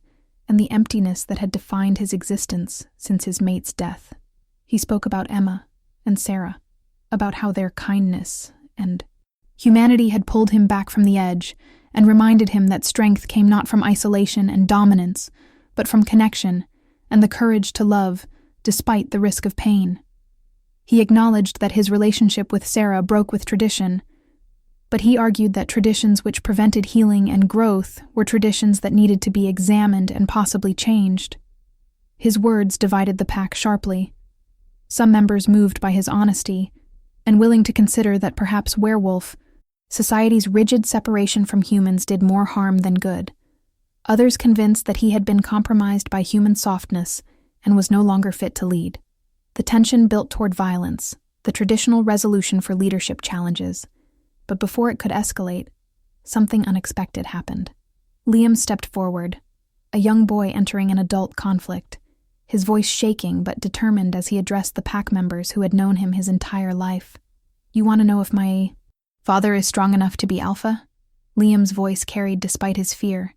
and the emptiness that had defined his existence since his mate's death. He spoke about Emma and Sarah, about how their kindness and humanity had pulled him back from the edge and reminded him that strength came not from isolation and dominance, but from connection and the courage to love despite the risk of pain. He acknowledged that his relationship with Sarah broke with tradition, but he argued that traditions which prevented healing and growth were traditions that needed to be examined and possibly changed. His words divided the pack sharply, some members moved by his honesty and willing to consider that perhaps werewolf, society's rigid separation from humans, did more harm than good. Others convinced that he had been compromised by human softness and was no longer fit to lead. The tension built toward violence, the traditional resolution for leadership challenges. But before it could escalate, something unexpected happened. Liam stepped forward, a young boy entering an adult conflict, his voice shaking but determined as he addressed the pack members who had known him his entire life. "You want to know if my father is strong enough to be alpha?" Liam's voice carried despite his fear,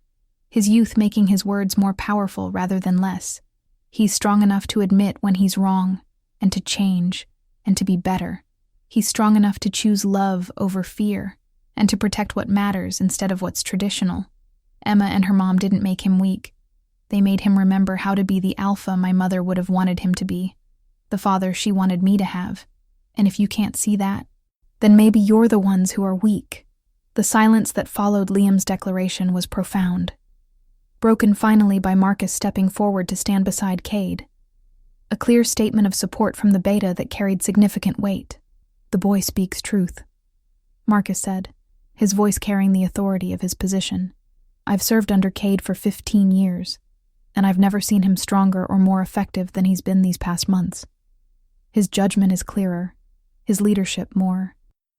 his youth making his words more powerful rather than less. "He's strong enough to admit when he's wrong, and to change, and to be better. He's strong enough to choose love over fear, and to protect what matters instead of what's traditional. Emma and her mom didn't make him weak. They made him remember how to be the alpha my mother would have wanted him to be, the father she wanted me to have. And if you can't see that, then maybe you're the ones who are weak." The silence that followed Liam's declaration was profound, broken finally by Marcus stepping forward to stand beside Cade. A clear statement of support from the beta that carried significant weight. "The boy speaks truth," Marcus said, his voice carrying the authority of his position. "I've served under Cade for 15 years, and I've never seen him stronger or more effective than he's been these past months. His judgment is clearer, his leadership more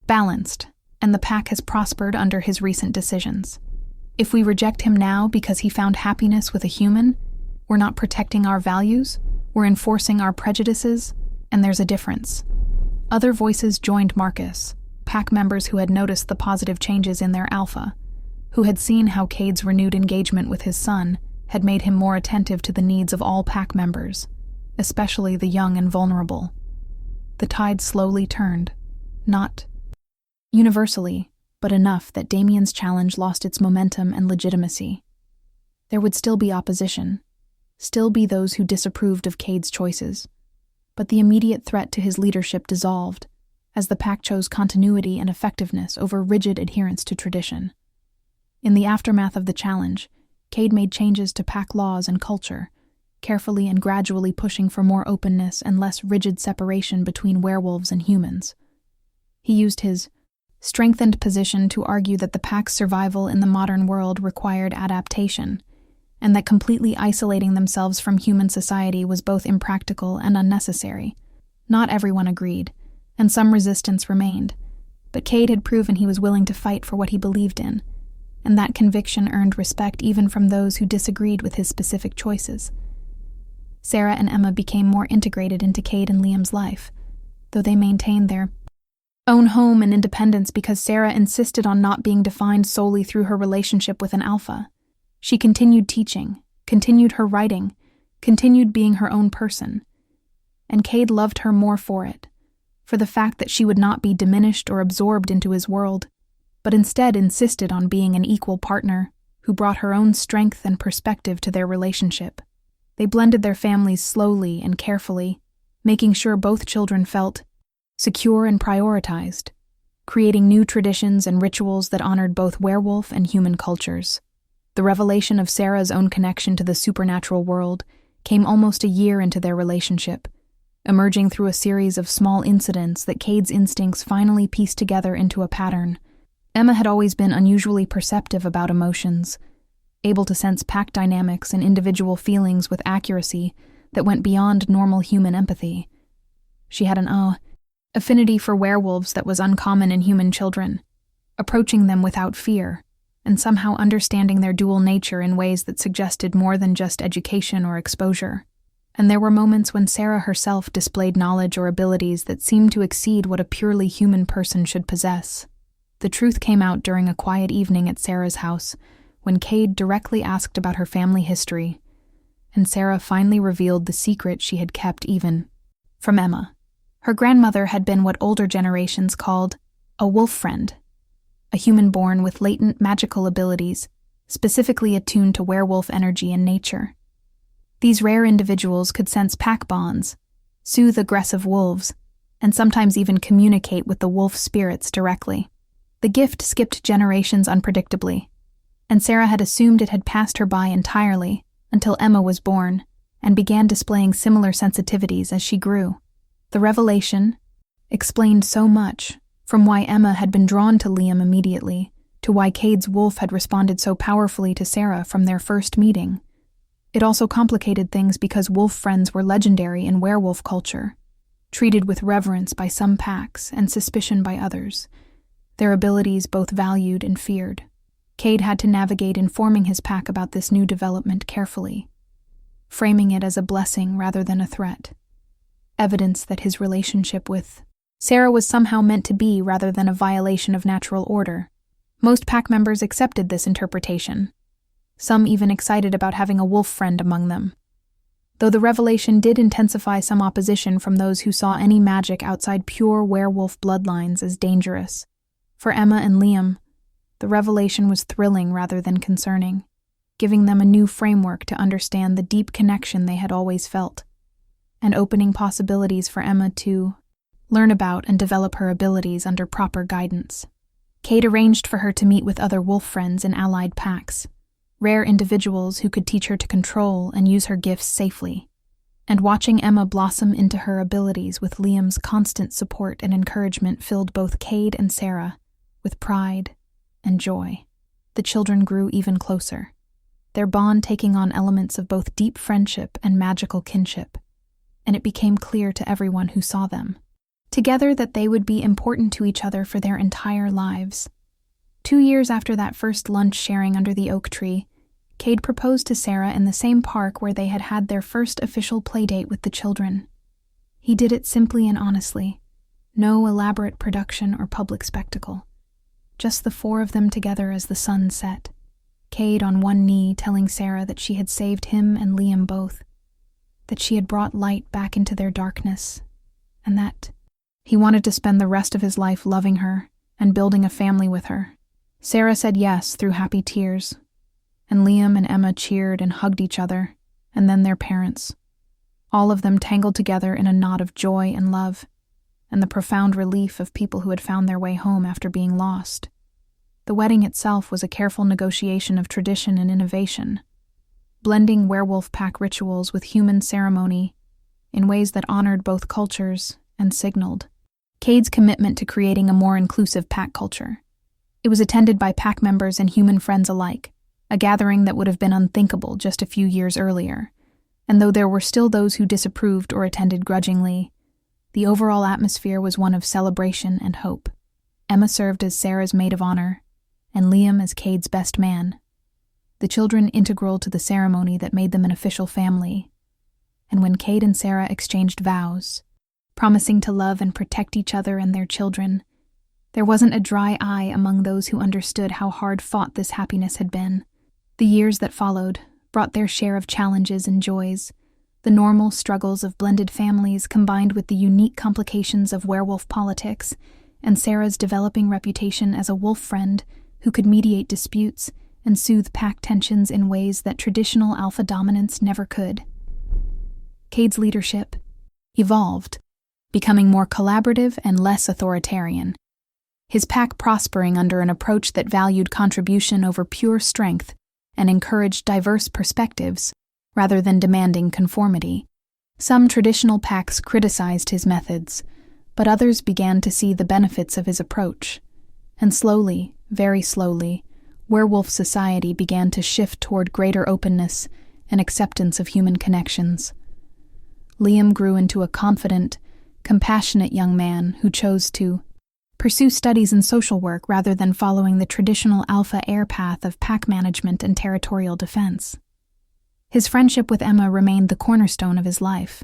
balanced, and the pack has prospered under his recent decisions. If we reject him now because he found happiness with a human, we're not protecting our values, we're enforcing our prejudices, and there's a difference." Other voices joined Marcus, pack members who had noticed the positive changes in their alpha, who had seen how Cade's renewed engagement with his son had made him more attentive to the needs of all pack members, especially the young and vulnerable. The tide slowly turned, not universally, but enough that Damien's challenge lost its momentum and legitimacy. There would still be opposition, still be those who disapproved of Cade's choices, but the immediate threat to his leadership dissolved as the pack chose continuity and effectiveness over rigid adherence to tradition. In the aftermath of the challenge, Cade made changes to pack laws and culture, carefully and gradually pushing for more openness and less rigid separation between werewolves and humans. He used his strengthened position to argue that the pack's survival in the modern world required adaptation, and that completely isolating themselves from human society was both impractical and unnecessary. Not everyone agreed, and some resistance remained, but Cade had proven he was willing to fight for what he believed in, and that conviction earned respect even from those who disagreed with his specific choices. Sarah and Emma became more integrated into Cade and Liam's life, though they maintained their own home and independence because Sarah insisted on not being defined solely through her relationship with an alpha. She continued teaching, continued her writing, continued being her own person. And Cade loved her more for it, for the fact that she would not be diminished or absorbed into his world, but instead insisted on being an equal partner, who brought her own strength and perspective to their relationship. They blended their families slowly and carefully, making sure both children felt secure and prioritized, creating new traditions and rituals that honored both werewolf and human cultures. The revelation of Sarah's own connection to the supernatural world came almost a year into their relationship, emerging through a series of small incidents that Cade's instincts finally pieced together into a pattern. Emma had always been unusually perceptive about emotions, able to sense pack dynamics and individual feelings with accuracy that went beyond normal human empathy. She had an affinity for werewolves that was uncommon in human children, approaching them without fear, and somehow understanding their dual nature in ways that suggested more than just education or exposure. And there were moments when Sarah herself displayed knowledge or abilities that seemed to exceed what a purely human person should possess. The truth came out during a quiet evening at Sarah's house, when Cade directly asked about her family history, and Sarah finally revealed the secret she had kept even from Emma. Her grandmother had been what older generations called a wolf friend, a human born with latent magical abilities, specifically attuned to werewolf energy and nature. These rare individuals could sense pack bonds, soothe aggressive wolves, and sometimes even communicate with the wolf spirits directly. The gift skipped generations unpredictably, and Sarah had assumed it had passed her by entirely until Emma was born and began displaying similar sensitivities as she grew. The revelation explained so much, from why Emma had been drawn to Liam immediately to why Cade's wolf had responded so powerfully to Sarah from their first meeting. It also complicated things because wolf friends were legendary in werewolf culture, treated with reverence by some packs and suspicion by others, their abilities both valued and feared. Cade had to navigate informing his pack about this new development carefully, framing it as a blessing rather than a threat, evidence that his relationship with Sarah was somehow meant to be rather than a violation of natural order. Most pack members accepted this interpretation, some even excited about having a wolf friend among them, though the revelation did intensify some opposition from those who saw any magic outside pure werewolf bloodlines as dangerous. For Emma and Liam, the revelation was thrilling rather than concerning, giving them a new framework to understand the deep connection they had always felt, and opening possibilities for Emma to learn about and develop her abilities under proper guidance. Cade arranged for her to meet with other wolf friends in allied packs, rare individuals who could teach her to control and use her gifts safely. And watching Emma blossom into her abilities with Liam's constant support and encouragement filled both Cade and Sarah with pride and joy. The children grew even closer, their bond taking on elements of both deep friendship and magical kinship, and it became clear to everyone who saw them together that they would be important to each other for their entire lives. 2 years after that first lunch sharing under the oak tree, Cade proposed to Sarah in the same park where they had had their first official playdate with the children. He did it simply and honestly, no elaborate production or public spectacle. Just the 4 of them together as the sun set, Cade on one knee telling Sarah that she had saved him and Liam both, that she had brought light back into their darkness, and that he wanted to spend the rest of his life loving her and building a family with her. Sarah said yes through happy tears, and Liam and Emma cheered and hugged each other, and then their parents, all of them tangled together in a knot of joy and love, and the profound relief of people who had found their way home after being lost. The wedding itself was a careful negotiation of tradition and innovation, blending werewolf pack rituals with human ceremony in ways that honored both cultures and signaled Cade's commitment to creating a more inclusive pack culture. It was attended by pack members and human friends alike, a gathering that would have been unthinkable just a few years earlier, and though there were still those who disapproved or attended grudgingly, the overall atmosphere was one of celebration and hope. Emma served as Sarah's maid of honor, and Liam as Cade's best man, the children integral to the ceremony that made them an official family. And when Cade and Sarah exchanged vows, promising to love and protect each other and their children, there wasn't a dry eye among those who understood how hard-fought this happiness had been. The years that followed brought their share of challenges and joys, the normal struggles of blended families combined with the unique complications of werewolf politics, and Sarah's developing reputation as a wolf friend who could mediate disputes and soothe pack tensions in ways that traditional alpha dominance never could. Cade's leadership evolved, becoming more collaborative and less authoritarian, his pack prospering under an approach that valued contribution over pure strength and encouraged diverse perspectives rather than demanding conformity. Some traditional packs criticized his methods, but others began to see the benefits of his approach. And slowly, very slowly, werewolf society began to shift toward greater openness and acceptance of human connections. Liam grew into a confident, compassionate young man who chose to pursue studies in social work rather than following the traditional alpha heir path of pack management and territorial defense. His friendship with Emma remained the cornerstone of his life,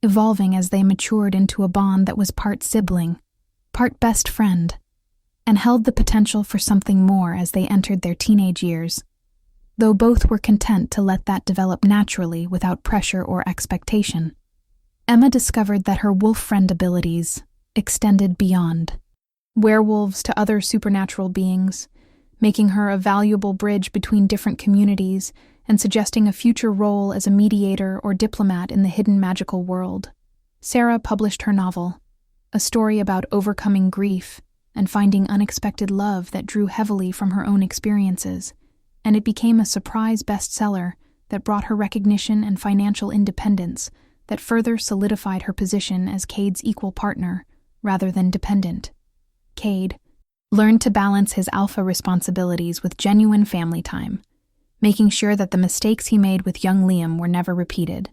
evolving as they matured into a bond that was part sibling, part best friend, and held the potential for something more as they entered their teenage years, though both were content to let that develop naturally without pressure or expectation. Emma discovered that her wolf friend abilities extended beyond werewolves to other supernatural beings, making her a valuable bridge between different communities and suggesting a future role as a mediator or diplomat in the hidden magical world. Sarah published her novel, a story about overcoming grief and finding unexpected love that drew heavily from her own experiences, and it became a surprise bestseller that brought her recognition and financial independence that further solidified her position as Cade's equal partner rather than dependent. Cade learned to balance his alpha responsibilities with genuine family time, making sure that the mistakes he made with young Liam were never repeated,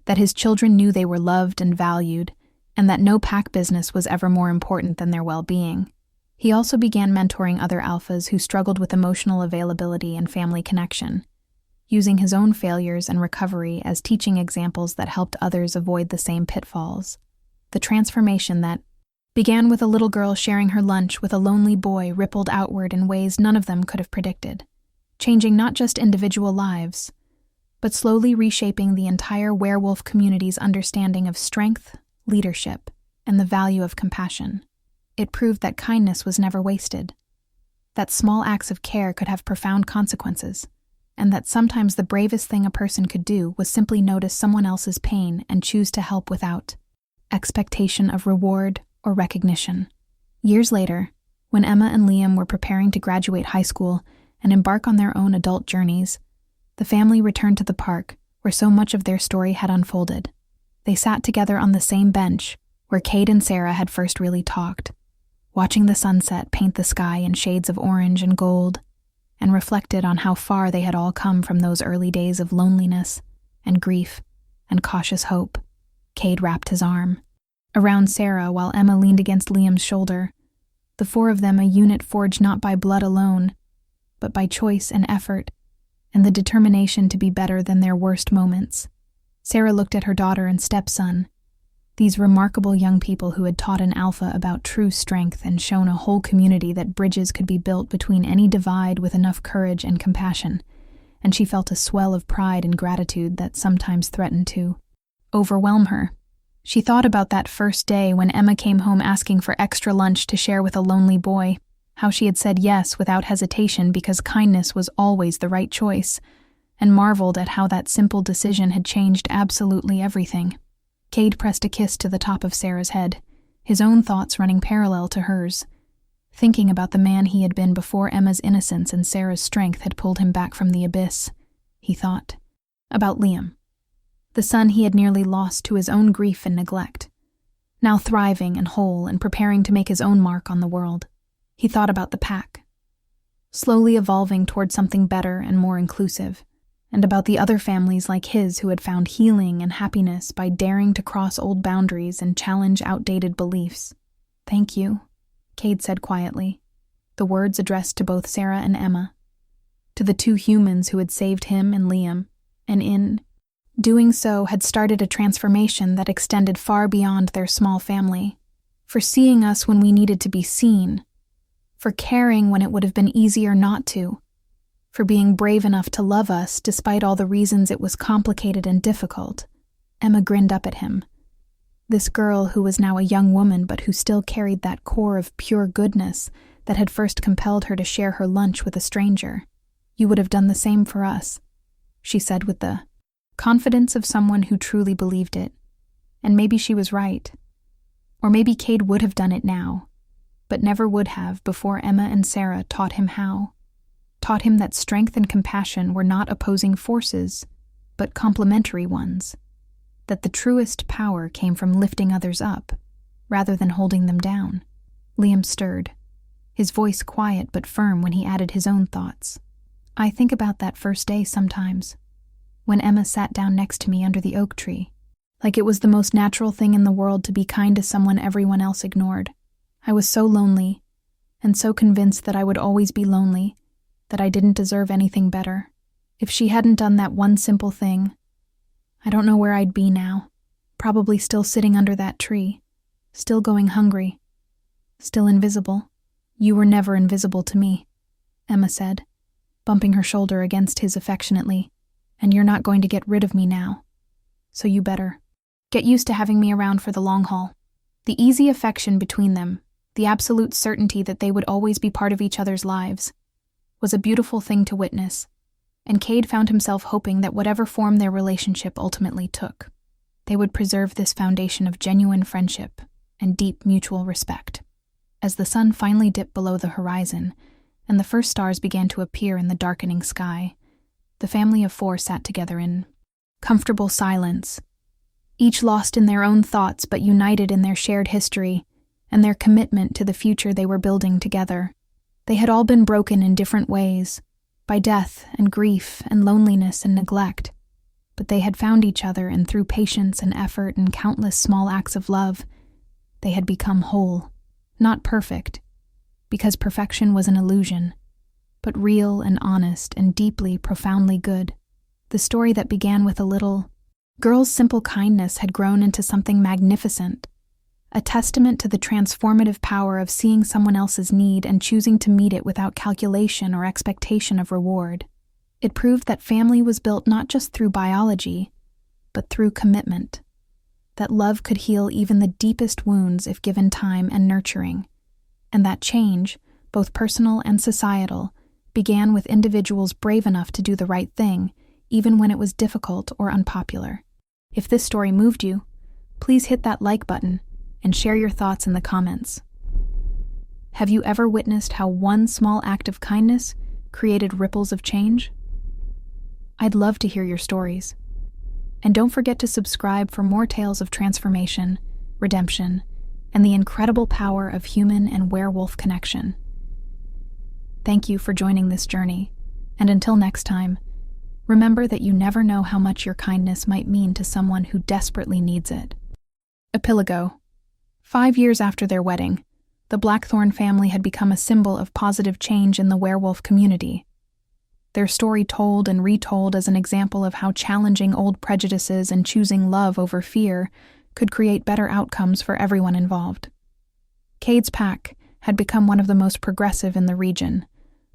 that his children knew they were loved and valued, and that no pack business was ever more important than their well-being. He also began mentoring other alphas who struggled with emotional availability and family connection, using his own failures and recovery as teaching examples that helped others avoid the same pitfalls. The transformation that began with a little girl sharing her lunch with a lonely boy rippled outward in ways none of them could have predicted, changing not just individual lives, but slowly reshaping the entire werewolf community's understanding of strength, leadership, and the value of compassion. It proved that kindness was never wasted, that small acts of care could have profound consequences, and that sometimes the bravest thing a person could do was simply notice someone else's pain and choose to help without expectation of reward or recognition. Years later, when Emma and Liam were preparing to graduate high school and embark on their own adult journeys, the family returned to the park where so much of their story had unfolded. They sat together on the same bench where Cade and Sarah had first really talked, watching the sunset paint the sky in shades of orange and gold, and reflected on how far they had all come from those early days of loneliness and grief and cautious hope. Cade wrapped his arm around Sarah while Emma leaned against Liam's shoulder, the four of them a unit forged not by blood alone, but by choice and effort, and the determination to be better than their worst moments. Sarah looked at her daughter and stepson, these remarkable young people who had taught an alpha about true strength and shown a whole community that bridges could be built between any divide with enough courage and compassion, and she felt a swell of pride and gratitude that sometimes threatened to overwhelm her. She thought about that first day when Emma came home asking for extra lunch to share with a lonely boy, how she had said yes without hesitation because kindness was always the right choice, and marveled at how that simple decision had changed absolutely everything. Cade pressed a kiss to the top of Sarah's head, his own thoughts running parallel to hers, thinking about the man he had been before Emma's innocence and Sarah's strength had pulled him back from the abyss. He thought about Liam, the son he had nearly lost to his own grief and neglect, now thriving and whole and preparing to make his own mark on the world. He thought about the pack, slowly evolving toward something better and more inclusive, and about the other families like his who had found healing and happiness by daring to cross old boundaries and challenge outdated beliefs. "Thank you," Cade said quietly, the words addressed to both Sarah and Emma, to the two humans who had saved him and Liam, and in doing so had started a transformation that extended far beyond their small family, for seeing us when we needed to be seen, for caring when it would have been easier not to, for being brave enough to love us despite all the reasons it was complicated and difficult. Emma grinned up at him. This girl who was now a young woman but who still carried that core of pure goodness that had first compelled her to share her lunch with a stranger. You would have done the same for us," she said with the confidence of someone who truly believed it. And maybe she was right. Or maybe Cade would have done it now, but never would have before Emma and Sarah taught him how. Taught him that strength and compassion were not opposing forces, but complementary ones. That the truest power came from lifting others up, rather than holding them down. Liam stirred, his voice quiet but firm when he added his own thoughts. "I think about that first day sometimes, when Emma sat down next to me under the oak tree, like it was the most natural thing in the world to be kind to someone everyone else ignored. I was so lonely, and so convinced that I would always be lonely, that I didn't deserve anything better. If she hadn't done that one simple thing, I don't know where I'd be now, probably still sitting under that tree, still going hungry, still invisible." "You were never invisible to me," Emma said, bumping her shoulder against his affectionately, "and you're not going to get rid of me now. So you better get used to having me around for the long haul." The easy affection between them, the absolute certainty that they would always be part of each other's lives, was a beautiful thing to witness, and Cade found himself hoping that whatever form their relationship ultimately took, they would preserve this foundation of genuine friendship and deep mutual respect. As the sun finally dipped below the horizon, and the first stars began to appear in the darkening sky, the family of four sat together in comfortable silence, each lost in their own thoughts but united in their shared history and their commitment to the future they were building together. They had all been broken in different ways, by death and grief and loneliness and neglect, but they had found each other, and through patience and effort and countless small acts of love, they had become whole, not perfect, because perfection was an illusion, but real and honest and deeply, profoundly good. The story that began with a little girl's simple kindness had grown into something magnificent, a testament to the transformative power of seeing someone else's need and choosing to meet it without calculation or expectation of reward. It proved that family was built not just through biology, but through commitment, that love could heal even the deepest wounds if given time and nurturing, and that change, both personal and societal, began with individuals brave enough to do the right thing, even when it was difficult or unpopular. If this story moved you, please hit that like button and share your thoughts in the comments. Have you ever witnessed how one small act of kindness created ripples of change? I'd love to hear your stories. And don't forget to subscribe for more tales of transformation, redemption, and the incredible power of human and werewolf connection. Thank you for joining this journey, and until next time, remember that you never know how much your kindness might mean to someone who desperately needs it. Epilogue. 5 years after their wedding, the Blackthorn family had become a symbol of positive change in the werewolf community. Their story told and retold as an example of how challenging old prejudices and choosing love over fear could create better outcomes for everyone involved. Cade's pack had become one of the most progressive in the region,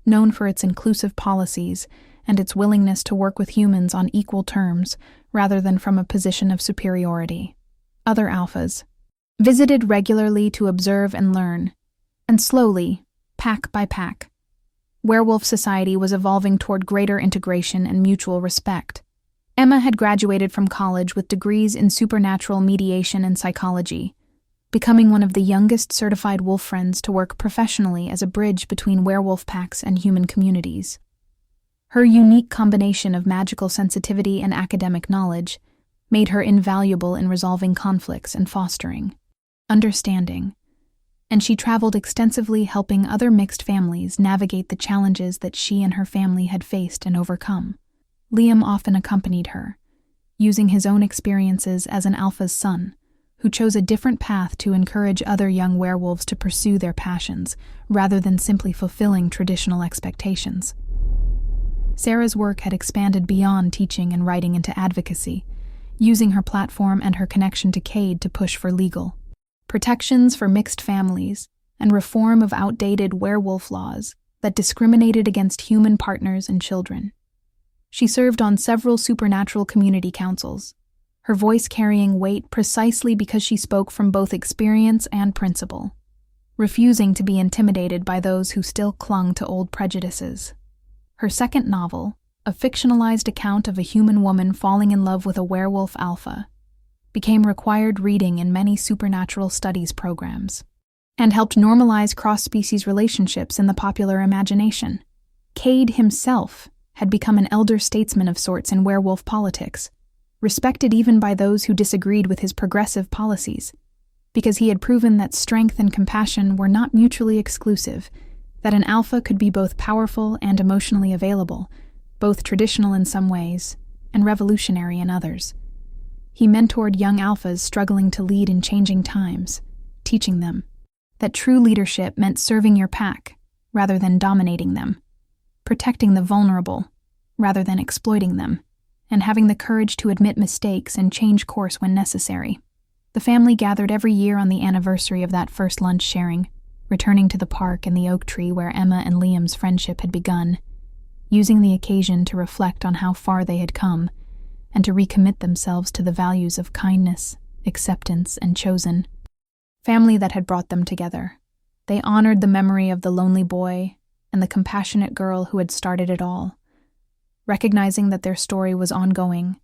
known for its inclusive policies and its willingness to work with humans on equal terms rather than from a position of superiority. Other alphas visited regularly to observe and learn, and slowly, pack by pack, werewolf society was evolving toward greater integration and mutual respect. Emma had graduated from college with degrees in supernatural mediation and psychology, becoming one of the youngest certified wolf friends to work professionally as a bridge between werewolf packs and human communities. Her unique combination of magical sensitivity and academic knowledge made her invaluable in resolving conflicts and fostering understanding, and she traveled extensively helping other mixed families navigate the challenges that she and her family had faced and overcome. Liam often accompanied her, using his own experiences as an alpha's son, who chose a different path to encourage other young werewolves to pursue their passions, rather than simply fulfilling traditional expectations. Sarah's work had expanded beyond teaching and writing into advocacy, using her platform and her connection to Cade to push for legal protections for mixed families and reform of outdated werewolf laws that discriminated against human partners and children. She served on several supernatural community councils, her voice carrying weight precisely because she spoke from both experience and principle, refusing to be intimidated by those who still clung to old prejudices. Her second novel, a fictionalized account of a human woman falling in love with a werewolf alpha, became required reading in many supernatural studies programs, and helped normalize cross-species relationships in the popular imagination. Cade himself had become an elder statesman of sorts in werewolf politics, respected even by those who disagreed with his progressive policies, because he had proven that strength and compassion were not mutually exclusive, that an alpha could be both powerful and emotionally available, both traditional in some ways and revolutionary in others. He mentored young alphas struggling to lead in changing times, teaching them that true leadership meant serving your pack rather than dominating them, protecting the vulnerable rather than exploiting them, and having the courage to admit mistakes and change course when necessary. The family gathered every year on the anniversary of that first lunch sharing, returning to the park and the oak tree where Emma and Liam's friendship had begun, using the occasion to reflect on how far they had come and to recommit themselves to the values of kindness, acceptance, and chosen. Family that had brought them together. They honored the memory of the lonely boy and the compassionate girl who had started it all, recognizing that their story was ongoing,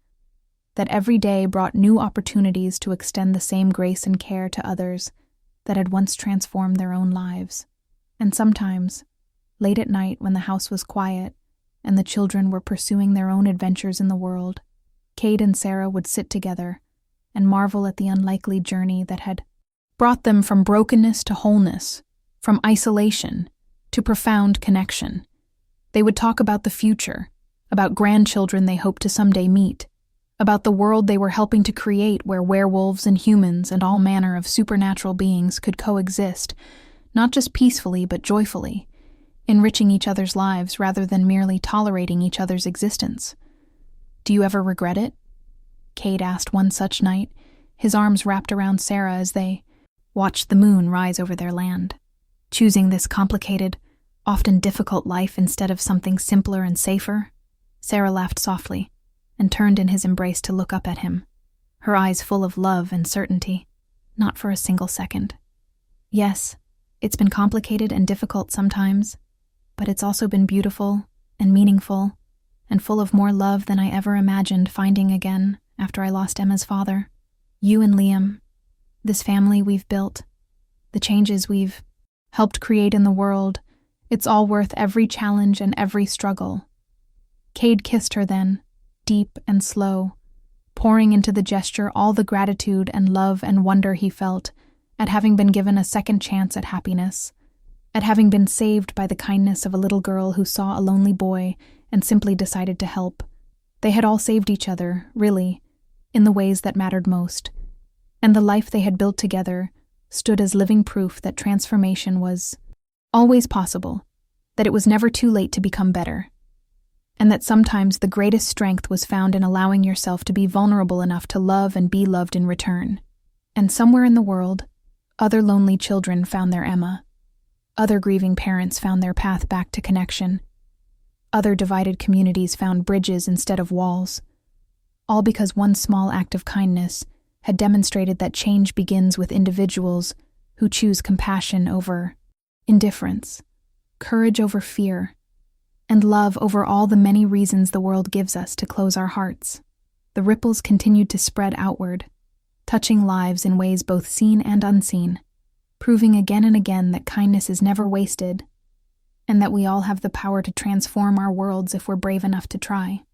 that every day brought new opportunities to extend the same grace and care to others that had once transformed their own lives. And sometimes, late at night when the house was quiet and the children were pursuing their own adventures in the world, Cade and Sarah would sit together and marvel at the unlikely journey that had brought them from brokenness to wholeness, from isolation to profound connection. They would talk about the future, about grandchildren they hoped to someday meet, about the world they were helping to create where werewolves and humans and all manner of supernatural beings could coexist, not just peacefully but joyfully, enriching each other's lives rather than merely tolerating each other's existence. "Do you ever regret it?" Cade asked one such night, his arms wrapped around Sarah as they watched the moon rise over their land. Choosing this complicated, often difficult life instead of something simpler and safer? Sarah laughed softly and turned in his embrace to look up at him, her eyes full of love and certainty. "Not for a single second. Yes, it's been complicated and difficult sometimes, but it's also been beautiful and meaningful and full of more love than I ever imagined finding again after I lost Emma's father. You and Liam, this family we've built, the changes we've helped create in the world, it's all worth every challenge and every struggle." Cade kissed her then, deep and slow, pouring into the gesture all the gratitude and love and wonder he felt at having been given a second chance at happiness, at having been saved by the kindness of a little girl who saw a lonely boy and simply decided to help. They had all saved each other, really, in the ways that mattered most, and the life they had built together stood as living proof that transformation was always possible, that it was never too late to become better, and that sometimes the greatest strength was found in allowing yourself to be vulnerable enough to love and be loved in return. And somewhere in the world, other lonely children found their Emma. Other grieving parents found their path back to connection. Other divided communities found bridges instead of walls. All because one small act of kindness had demonstrated that change begins with individuals who choose compassion over indifference, courage over fear, and love over all the many reasons the world gives us to close our hearts. The ripples continued to spread outward, touching lives in ways both seen and unseen, proving again and again that kindness is never wasted, and that we all have the power to transform our worlds if we're brave enough to try.